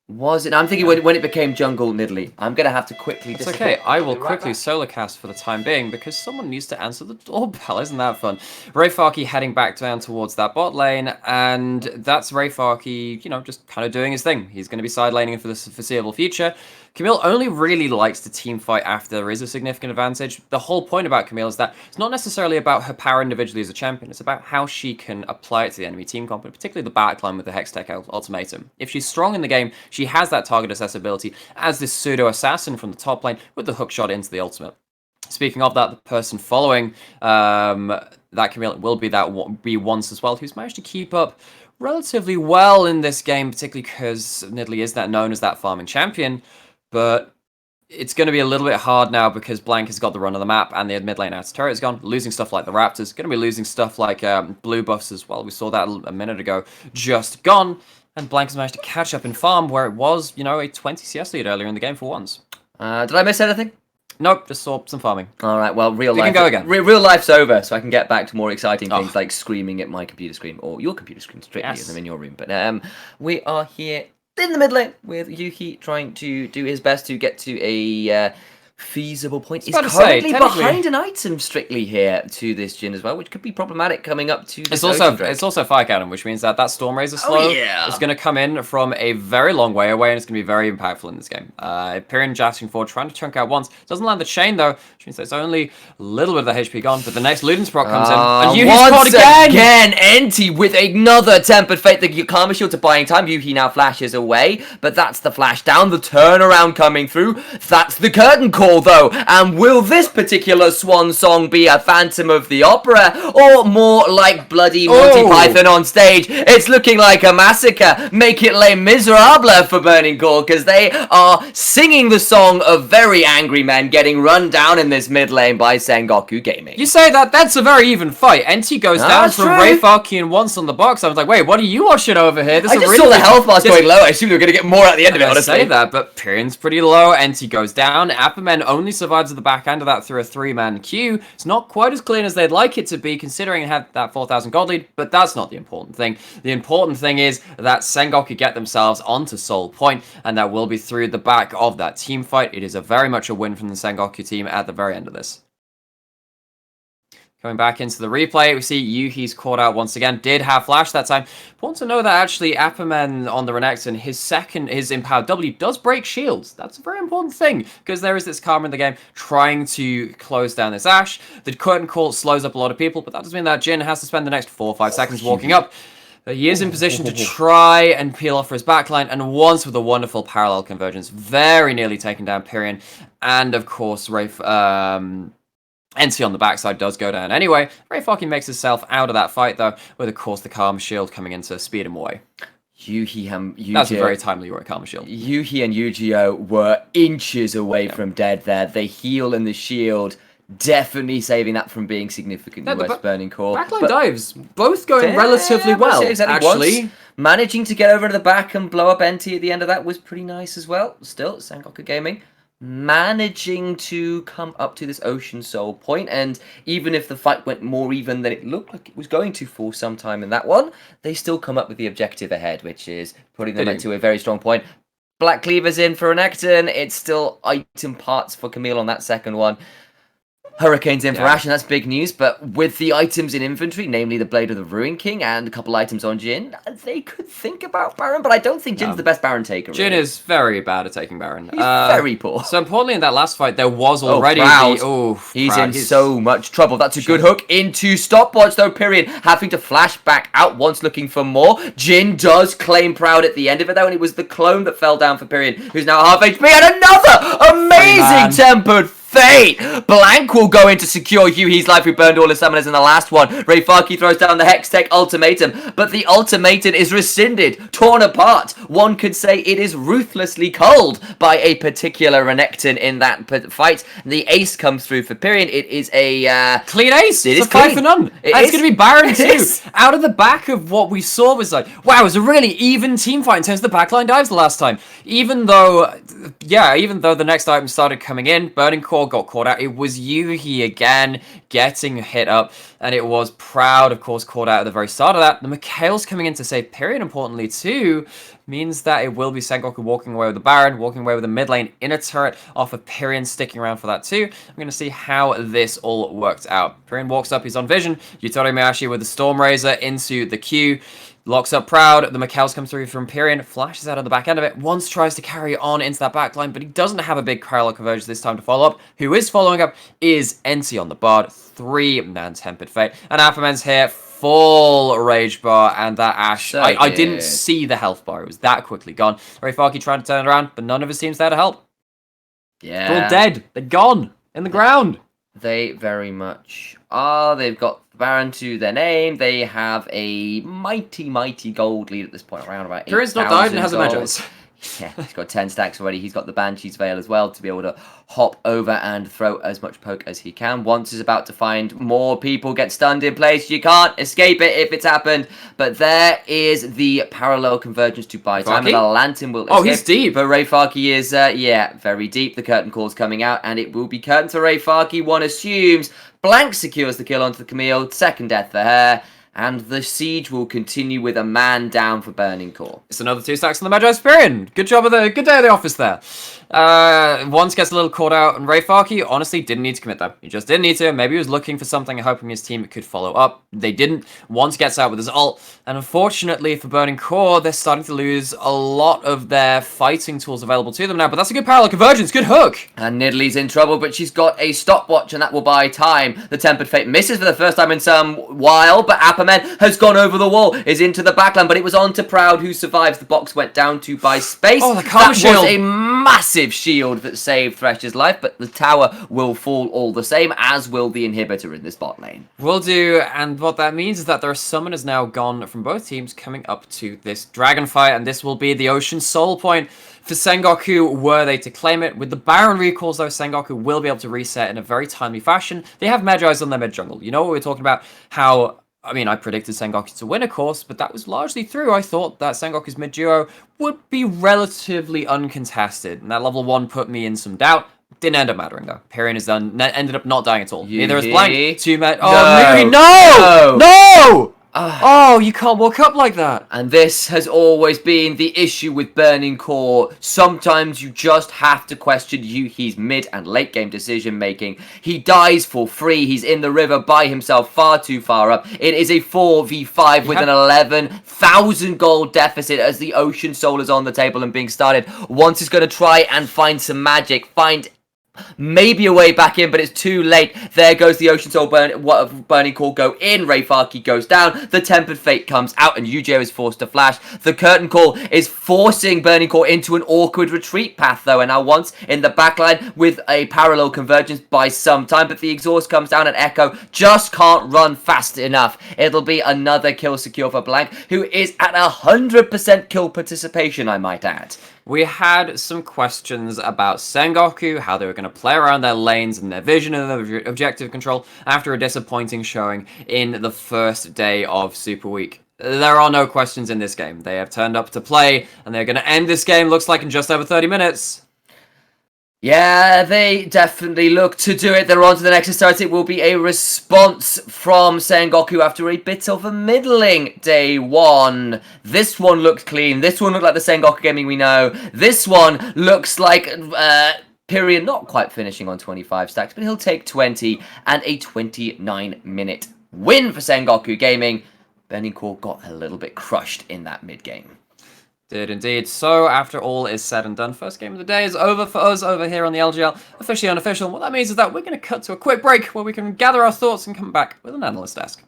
Was it? I'm thinking when it became Jungle Nidalee. I'm going to have to quickly... It's okay, I will quickly solo cast for the time being, because someone needs to answer the doorbell. Isn't that fun? Rayfaki heading back down towards that bot lane, and that's Rayfaki, you know, just kind of doing his thing. He's going to be side laning for the foreseeable future. Camille only really likes to team fight after there is a significant advantage. The whole point about Camille is that it's not necessarily about her power individually as a champion, it's about how she can apply it to the enemy team comp, and particularly the backline with the Hextech ultimatum. If she's strong in the game, she has that target accessibility as this pseudo-assassin from the top lane with the hook shot into the ultimate. Speaking of that, the person following that Camille will be once as well, who's managed to keep up relatively well in this game, particularly because Nidalee is known as that farming champion, but it's going to be a little bit hard now because Blank has got the run of the map and the mid lane outer turret is gone, losing stuff like the Raptors, going to be losing stuff like blue buffs as well. We saw that a minute ago, just gone, and Blank has managed to catch up in farm where it was, you know, a 20 CS lead earlier in the game for once. Did I miss anything? Nope, just saw some farming. All right, well, real You life. can go again. Real life's over, so I can get back to more exciting things like screaming at my computer screen or your computer screen strictly as I'm in your room. But we are here in the mid lane with Yuhi trying to do his best to get to a feasible point. He's currently behind an item strictly here to this Jhin as well, which could be problematic coming up to this It's also Fire Cannon, which means that Stormrazor slow is going to come in from a very long way away, and it's going to be very impactful in this game. Pyrion jashing forward, trying to chunk out once. Doesn't land the chain, though, which means there's only a little bit of the HP gone, but the next Luden's proc comes in, and Yuhi's caught again! Enti with another Tempered Fate. The Karma Shield to buying time. Yuhi now flashes away, but that's the flash down, the turnaround coming through. That's the curtain call, though, and will this particular swan song be a Phantom of the Opera or more like bloody Monty Python on stage? It's looking like a massacre. Make it Les Miserables for Burning Core, because they are singing the song of very angry men getting run down in this mid lane by Sengoku Gaming. You say that's a very even fight. Enti goes down from Ray Farkian once on the box. I was like, wait, what are you watching over here? I just saw the health bars going low. I assume they're going to get more at the end of it, honestly. I say that, but Pyrion's pretty low. Enti goes down. Appamen only survives at the back end of that through a 3-man queue. It's not quite as clean as they'd like it to be, considering it had that 4,000 gold lead, but that's not the important thing. The important thing is that Sengoku get themselves onto Soul Point, and that will be through the back of that team fight. It is very much a win from the Sengoku team at the very end of this. Going back into the replay, we see Yuhi's caught out once again. Did have flash that time. Important to know that actually Appamen on the Renekton, his empowered W does break shields. That's a very important thing, because there is this Karma in the game trying to close down this Ashe. The curtain call slows up a lot of people, but that doesn't mean that Jhin has to spend the next 4 or 5 seconds walking up. He is in position to try and peel off for his backline, and once with a wonderful parallel convergence, very nearly taking down Pyrion, and of course Enti on the backside does go down anyway. Ray Farkian makes himself out of that fight, though, with, of course, the Karma Shield coming in to speed him away. That's a very timely Karma Shield. Yuhi and Yu-Gi-Oh were inches away from dead there. The heal and the shield definitely saving that from being significantly worse Burning Core. Backline dives, both going relatively well, actually. Managing to get over to the back and blow up Enti at the end of that was pretty nice as well. Still, Sengoku Gaming managing to come up to this Ocean Soul point, and even if the fight went more even than it looked like it was going to for some time in that one, they still come up with the objective ahead, which is putting them into a very strong point. Black Cleaver's in for Renekton. It's still item parts for Camille on that second one. Hurricane's in for Ashe, and that's big news, but with the items in inventory, namely the Blade of the Ruin King and a couple items on Jhin, they could think about Baron, but I don't think Jin's the best Baron taker. Jhin is very bad at taking Baron. He's very poor. So importantly, in that last fight, there was already he's in so much trouble. That's a good hook into stopwatch, though. Pyrion having to flash back out once looking for more. Jhin does claim Proud at the end of it, though, and it was the clone that fell down for Pyrion, who's now half HP, and another amazing Tempered Fate! Blank will go in to secure Yuhi's life, who burned all his summoners in the last one. Ray Farki throws down the Hextech ultimatum, but the ultimatum is rescinded, torn apart. One could say it is ruthlessly culled by a particular Renekton in that fight. The ace comes through for Pyrion. It is a clean ace. It's a 5 for none. It's going to be Baron too. Out of the back of what we saw was like, wow, it was a really even team fight in terms of the backline dives the last time. Even though the next item started coming in, Burning Core got caught out. It was Yuhi again getting hit up. and it was Proud, of course, caught out at the very start of that. The Mikhail's coming in to save Period, importantly, too, means that it will be Sengoku walking away with the Baron, walking away with the mid lane inner turret off of Pyrian, sticking around for that too. I'm going to see how this all worked out. Pyrian walks up, he's on vision. Yutori Miyashi with the Storm Razor into the queue. Locks up Proud, the Mikhails come through from Pyrian, flashes out on the back end of it, once tries to carry on into that backline, but he doesn't have a big parallel convergence this time to follow up. Who is following up is NC on the Bard, 3-man Tempered Fate, and Alphamen's here, full Rage Bar, and that Ashe, So I didn't see the health bar, it was that quickly gone. Rayfaki trying to turn it around, but none of his team's there to help. Yeah. They're all dead, they're gone, in the ground. They very much are. They've got Baron to their name. They have a mighty, mighty gold lead at this point, around about 8,000 Pyrian's not died and has a gold. Magi's. Yeah, he's got 10 stacks already. He's got the Banshee's Veil as well to be able to hop over and throw as much poke as he can. Once is about to find more people get stunned in place. You can't escape it if it's happened. But there is the parallel convergence to buy time. And the Lantern will escape. Oh, he's deep. But Rayfaki is, yeah, very deep. The curtain call's coming out, and it will be curtain to Rayfaki. One assumes. Blank secures the kill onto the Camille. Second death for her. And the siege will continue with a man down for Burning Core. It's another 2 stacks on the Magi's Pyrian. Good job of the good day at the office there. Once gets a little caught out, and Rayfaki honestly didn't need to commit though. He just didn't need to. Maybe he was looking for something, hoping his team could follow up. They didn't. Once gets out with his ult, and unfortunately for Burning Core, they're starting to lose a lot of their fighting tools available to them now. But that's a good parallel convergence, good hook. And Nidalee in trouble, but she's got a stopwatch, and that will buy time. The Tempered Fate misses for the first time in some while, but Appamen has gone over the wall, is into the backline, but it was on to Proud, who survives. The box went down to buy space. Oh, the that karma was shield. a massive shield that saved Thresh's life, but the tower will fall all the same, as will the inhibitor in this bot lane. Will do, and what that means is that there are summoners now gone from both teams coming up to this dragon fight, and this will be the Ocean Soul point for Sengoku were they to claim it. With the Baron recalls though, Sengoku will be able to reset in a very timely fashion. They have Magi's on their mid jungle. You know what we were talking about? How, I mean, I predicted Sengoku to win, of course, but that was largely through. I thought that Sengoku's mid duo would be relatively uncontested, and that level 1 put me in some doubt. Didn't end up mattering though. Pyrian is done. Ended up not dying at all. Neither is Blank. 2 men. Oh, no! No! Oh, you can't walk up like that. And this has always been the issue with Burning Core. Sometimes you just have to question Yuki's mid and late game decision making. He dies for free. He's in the river by himself, far too far up. It is a 4v5 with an 11,000 gold deficit as the Ocean Soul is on the table and being started. Once is going to try and find some magic, find maybe a way back in, but it's too late. There goes the Ocean Soul Burning Core go in. Rayfaki goes down. The Tempered Fate comes out, and Yu-Gi-Oh is forced to flash. The Curtain Call is forcing Burning Core into an awkward retreat path, though, and now once in the backline with a parallel convergence by some time, but the exhaust comes down, and Echo just can't run fast enough. It'll be another kill secure for Blank, who is at 100% kill participation, I might add. We had some questions about Sengoku, how they were going to play around their lanes and their vision and their objective control after a disappointing showing in the first day of Super Week. There are no questions in this game. They have turned up to play, and they're going to end this game, looks like, in just over 30 minutes. Yeah, they definitely look to do it. They're on to the next start. It will be a response from Sengoku after a bit of a middling day one. This one looked clean. This one looked like the Sengoku gaming we know. This one looks like Pyrian not quite finishing on 25 stacks, but he'll take 20 and a 29-minute win for Sengoku Gaming. Burning Core got a little bit crushed in that mid-game. Did indeed. So, after all is said and done, first game of the day is over for us over here on the LJL, officially unofficial. What that means is that we're going to cut to a quick break where we can gather our thoughts and come back with an analyst desk.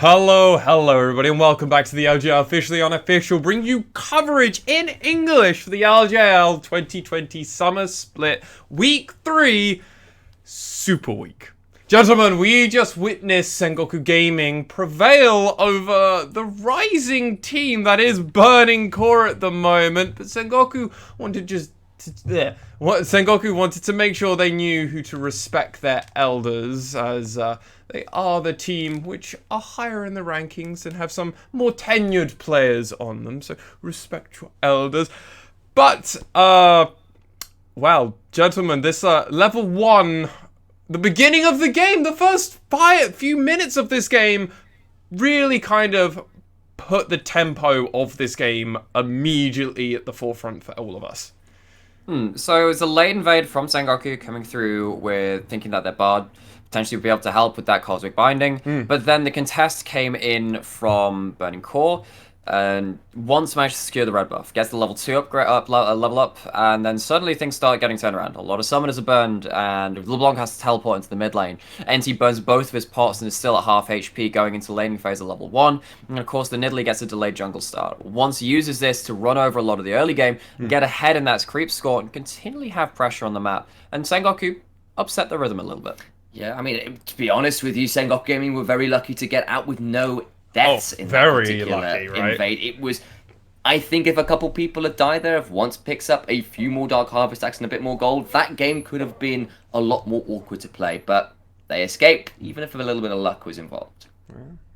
Hello, everybody, and welcome back to the LJL Officially Unofficial, bringing you coverage in English for the LJL 2020 Summer Split Week 3 Super Week. Gentlemen, we just witnessed Sengoku Gaming prevail over the rising team that is Burning Core at the moment, but Sengoku wanted Sengoku wanted to make sure they knew who to respect their elders, as they are the team which are higher in the rankings and have some more tenured players on them, so respect your elders. But, well, gentlemen, this level 1, the beginning of the game, the first few minutes of this game, really kind of put the tempo of this game immediately at the forefront for all of us. So it was a late invade from Sengoku coming through with thinking that their Bard potentially would be able to help with that Cosmic Binding. But then the contest came in from Burning Core and once managed to secure the red buff, gets the level 2 level up, and then suddenly things start getting turned around. A lot of summoners are burned, and LeBlanc has to teleport into the mid lane. NT burns both of his pots and is still at half HP going into laning phase at level 1. And of course, the Nidalee gets a delayed jungle start. Once he uses this to run over a lot of the early game, get ahead in that creep score, and continually have pressure on the map. And Sengoku upset the rhythm a little bit. Yeah, I mean, to be honest with you, Sengoku Gaming were very lucky to get out with no deaths in that particular lucky, right? invade. It was, I think if a couple people had died there, if once picks up a few more Dark Harvest stacks and a bit more gold, that game could have been a lot more awkward to play, but they escaped, even if a little bit of luck was involved.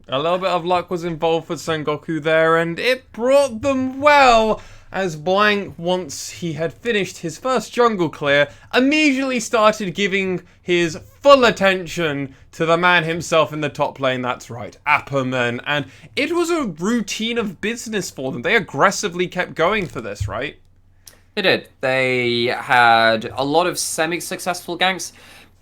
A little bit of luck was involved for Sengoku there, and it brought them well, as Blank, once he had finished his first jungle clear, immediately started giving his full attention to the man himself in the top lane, that's right, Apperman, and it was a routine of business for them. They aggressively kept going for this, right? They did. They had a lot of semi-successful ganks.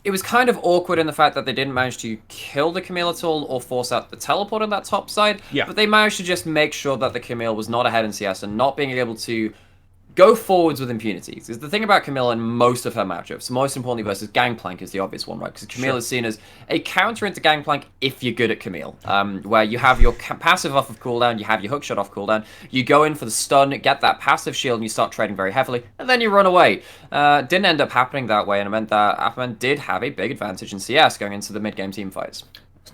It was kind of awkward in the fact that they didn't manage to kill the Camille at all or force out the teleport on that top side. Yeah. But they managed to just make sure that the Camille was not ahead in CS and not being able to go forwards with impunity. Because the thing about Camille in most of her matchups, most importantly versus Gangplank is the obvious one, right? Because Camille is seen as a counter into Gangplank if you're good at Camille. Where you have your passive off of cooldown, you have your hookshot off cooldown, you go in for the stun, get that passive shield, and you start trading very heavily, and then you run away. Didn't end up happening that way, and it meant that Apperman did have a big advantage in CS going into the mid-game team fights.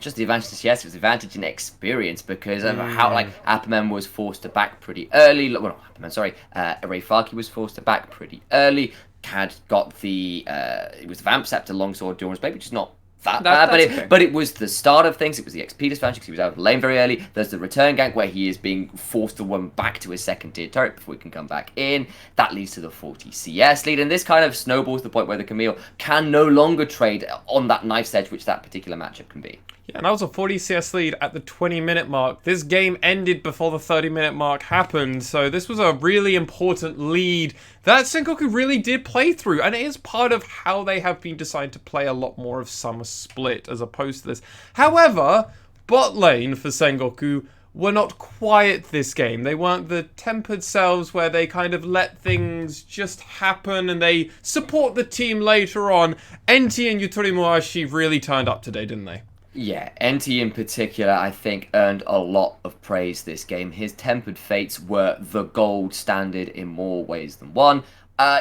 Just the advantage to CS, it was the advantage in experience because of how Apperman was forced to back pretty early. Well, Rayfaki was forced to back pretty early. Had got the it was the Vamp Scepter Longsword Durance Blade, which is not that bad, but it was the start of things. It was the XP disadvantage because he was out of the lane very early. There's the return gank where he is being forced to run back to his second tier turret before he can come back in. That leads to the 40 CS lead, and this kind of snowballs to the point where the Camille can no longer trade on that knife's edge, which that particular matchup can be. Yeah, and that was a 40 CS lead at the 20-minute mark. This game ended before the 30-minute mark happened, so this was a really important lead that Sengoku really did play through, and it is part of how they have been designed to play a lot more of Summer Split as opposed to this. However, bot lane for Sengoku were not quiet this game. They weren't the tempered selves where they kind of let things just happen and they support the team later on. NT and Yutori Muashi really turned up today, didn't they? Yeah, NT in particular, I think, earned a lot of praise this game. His Tempered Fates were the gold standard in more ways than one.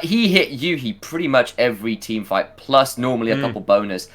He hit Yuhi pretty much every team fight, plus normally a couple bonus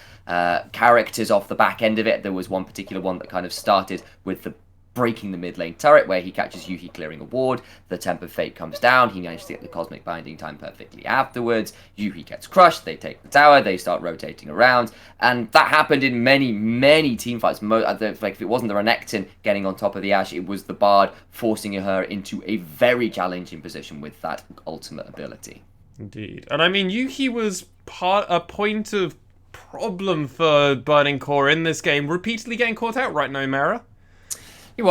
characters off the back end of it. There was one particular one that kind of started with the breaking the mid lane turret where he catches Yuhi clearing a ward. The Tempered Fate comes down. He manages to get the Cosmic Binding time perfectly afterwards. Yuhi gets crushed. They take the tower. They start rotating around. And that happened in many, many team fights. Like if it wasn't the Renekton getting on top of the Ashe, it was the Bard forcing her into a very challenging position with that ultimate ability. Indeed. And I mean, Yuhi was a point of problem for Burning Core in this game, repeatedly getting caught out right now, Mara. He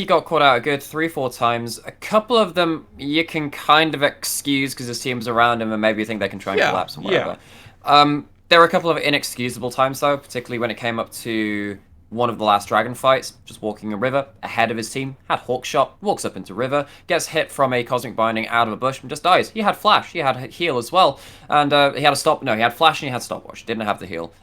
got caught out a good 3-4 times. A couple of them you can kind of excuse because his team's around him and maybe you think they can try and collapse and whatever. There were a couple of inexcusable times though, particularly when it came up to one of the last dragon fights, just walking a river ahead of his team, had Hawkshot, walks up into river, gets hit from a Cosmic Binding out of a bush and just dies. He had Flash, he had heal as well, and he had he had Flash and he had Stopwatch, didn't have the heal.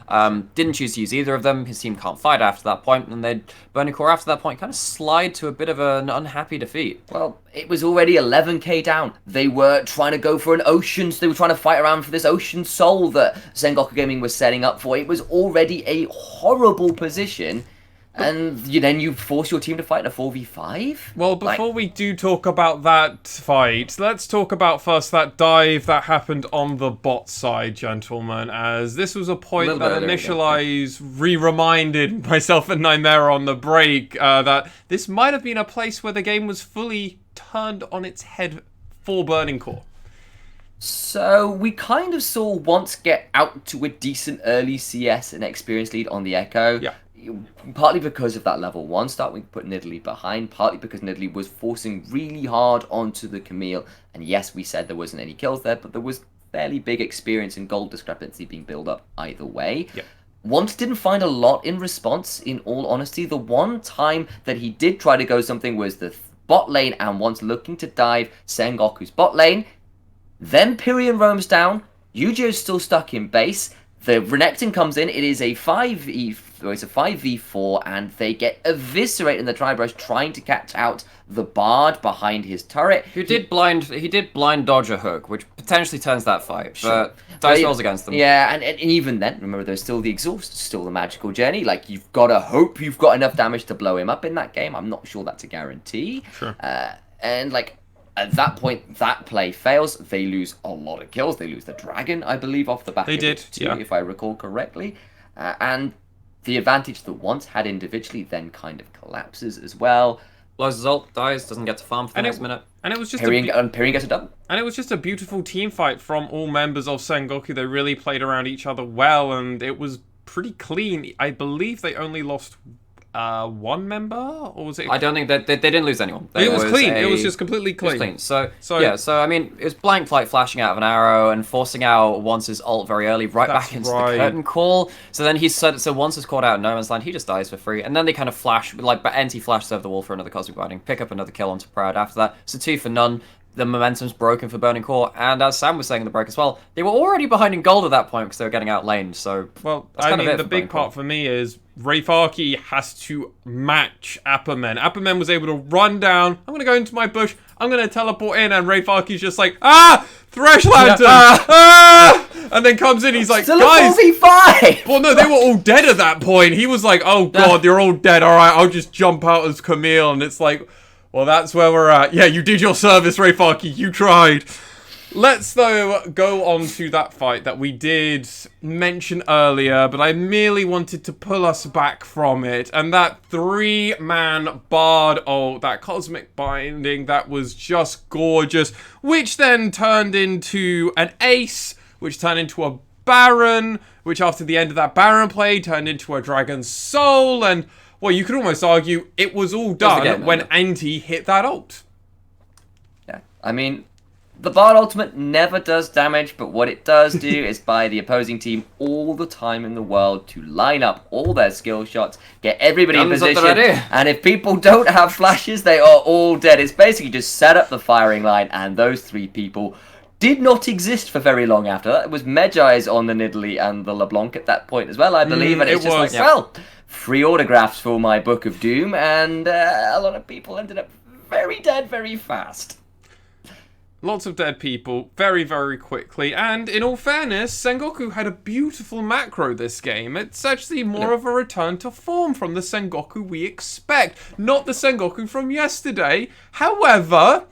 Didn't choose to use either of them, his team can't fight after that point, and then Burning Core after that point kind of slide to a bit of an unhappy defeat. Well, it was already 11k down. They were trying to go for an ocean, so they were trying to fight around for this ocean soul that Sengoku Gaming was setting up for. It was already a horrible position, and then you force your team to fight in a 4v5? Well, before we do talk about that fight, let's talk about first that dive that happened on the bot side, gentlemen, as this was a point that Initialize reminded myself and Nightmare on the break that this might have been a place where the game was fully turned on its head for Burning Core. So we kind of saw Once get out to a decent early CS and experience lead on the Echo. Yeah. Partly because of that level 1 start, we put Nidalee behind. Partly because Nidalee was forcing really hard onto the Camille. And yes, we said there wasn't any kills there, but there was fairly big experience and gold discrepancy being built up either way. Yeah. Once didn't find a lot in response, in all honesty. The one time that he did try to go something was the bot lane, and Once looking to dive Sengoku's bot lane. Then Pyrian roams down. Yu-Gi-Oh's still stuck in base. The Renekton comes in. It is a 5v4, and they get eviscerated in the Tribrush trying to catch out the Bard behind his turret. He did blind dodge a hook, which potentially turns that fight, but dice rolls against them. Yeah, and even then, remember, there's still the exhaust, still the magical journey. Like, you've got to hope you've got enough damage to blow him up in that game. I'm not sure that's a guarantee. Sure. And, like, at that point, that play fails. They lose a lot of kills. They lose the dragon, I believe, off the back of it too, if I recall correctly. And the advantage that Once had individually then kind of collapses as well. Blows his ult, dies, doesn't get to farm for the next minute. And it was just Pyrian gets a double. And it was just a beautiful team fight from all members of Sengoku. They really played around each other well, and it was pretty clean. I believe they only lost one member, or was it? I don't think that they didn't lose anyone. It was clean. It was just completely clean. It was clean. So I mean, it was blank flight flashing out of an arrow and forcing out Once's ult very early, back into the curtain call. So then Once is caught out in no man's land. He just dies for free, and then they kind of flash NT flashes over the wall for another Cosmic Binding, pick up another kill onto Proud after that. So 2 for none. The momentum's broken for Burning Core, and as Sam was saying in the break as well, they were already behind in gold at that point because they were getting outlaned. So, well, I mean, the big part for me is Rayfarki has to match Appermen. Appermen was able to run down. I'm going to go into my bush. I'm going to teleport in, and Rayfarki's just like, Thresh Lantern! And then comes in, he's like, still guys! A 4v5! Well, no, they were all dead at that point. He was like, oh god, you're all dead. All right, I'll just jump out as Camille, and it's like, well, that's where we're at. Yeah, you did your service, Rayfarki. You tried. Let's, though, go on to that fight that we did mention earlier, but I merely wanted to pull us back from it. And that 3-man Bard ult, that Cosmic Binding, that was just gorgeous, which then turned into an Ace, which turned into a Baron, which after the end of that Baron play turned into a Dragon's Soul, and well, you could almost argue it was all done when Anti hit that ult. Yeah, I mean, the Bard ultimate never does damage, but what it does do is buy the opposing team all the time in the world to line up all their skill shots, get everybody in position, and if people don't have flashes, they are all dead. It's basically just set up the firing line, and those 3 people did not exist for very long after that. It was Medjai's on the Nidalee and the LeBlanc at that point as well, I believe, and it's just like, well, free autographs for my Book of Doom, and a lot of people ended up very dead very fast. Lots of dead people, very, very quickly, and in all fairness, Sengoku had a beautiful macro this game. It's actually more of a return to form from the Sengoku we expect, not the Sengoku from yesterday. However,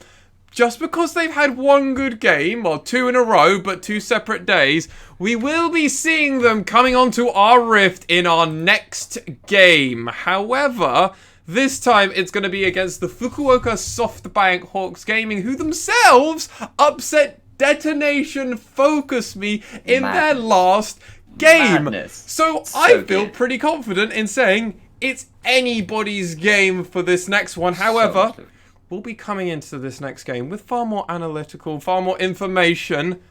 just because they've had one good game, or 2 in a row, but 2 separate days, we will be seeing them coming onto our Rift in our next game. However, this time it's going to be against the Fukuoka SoftBank Hawks Gaming, who themselves upset Detonation Focus Me in their last game. So I feel pretty confident in saying it's anybody's game for this next one. However, we'll be coming into this next game with far more analytical, far more information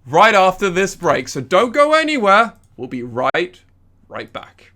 right after this break. So don't go anywhere. We'll be right back.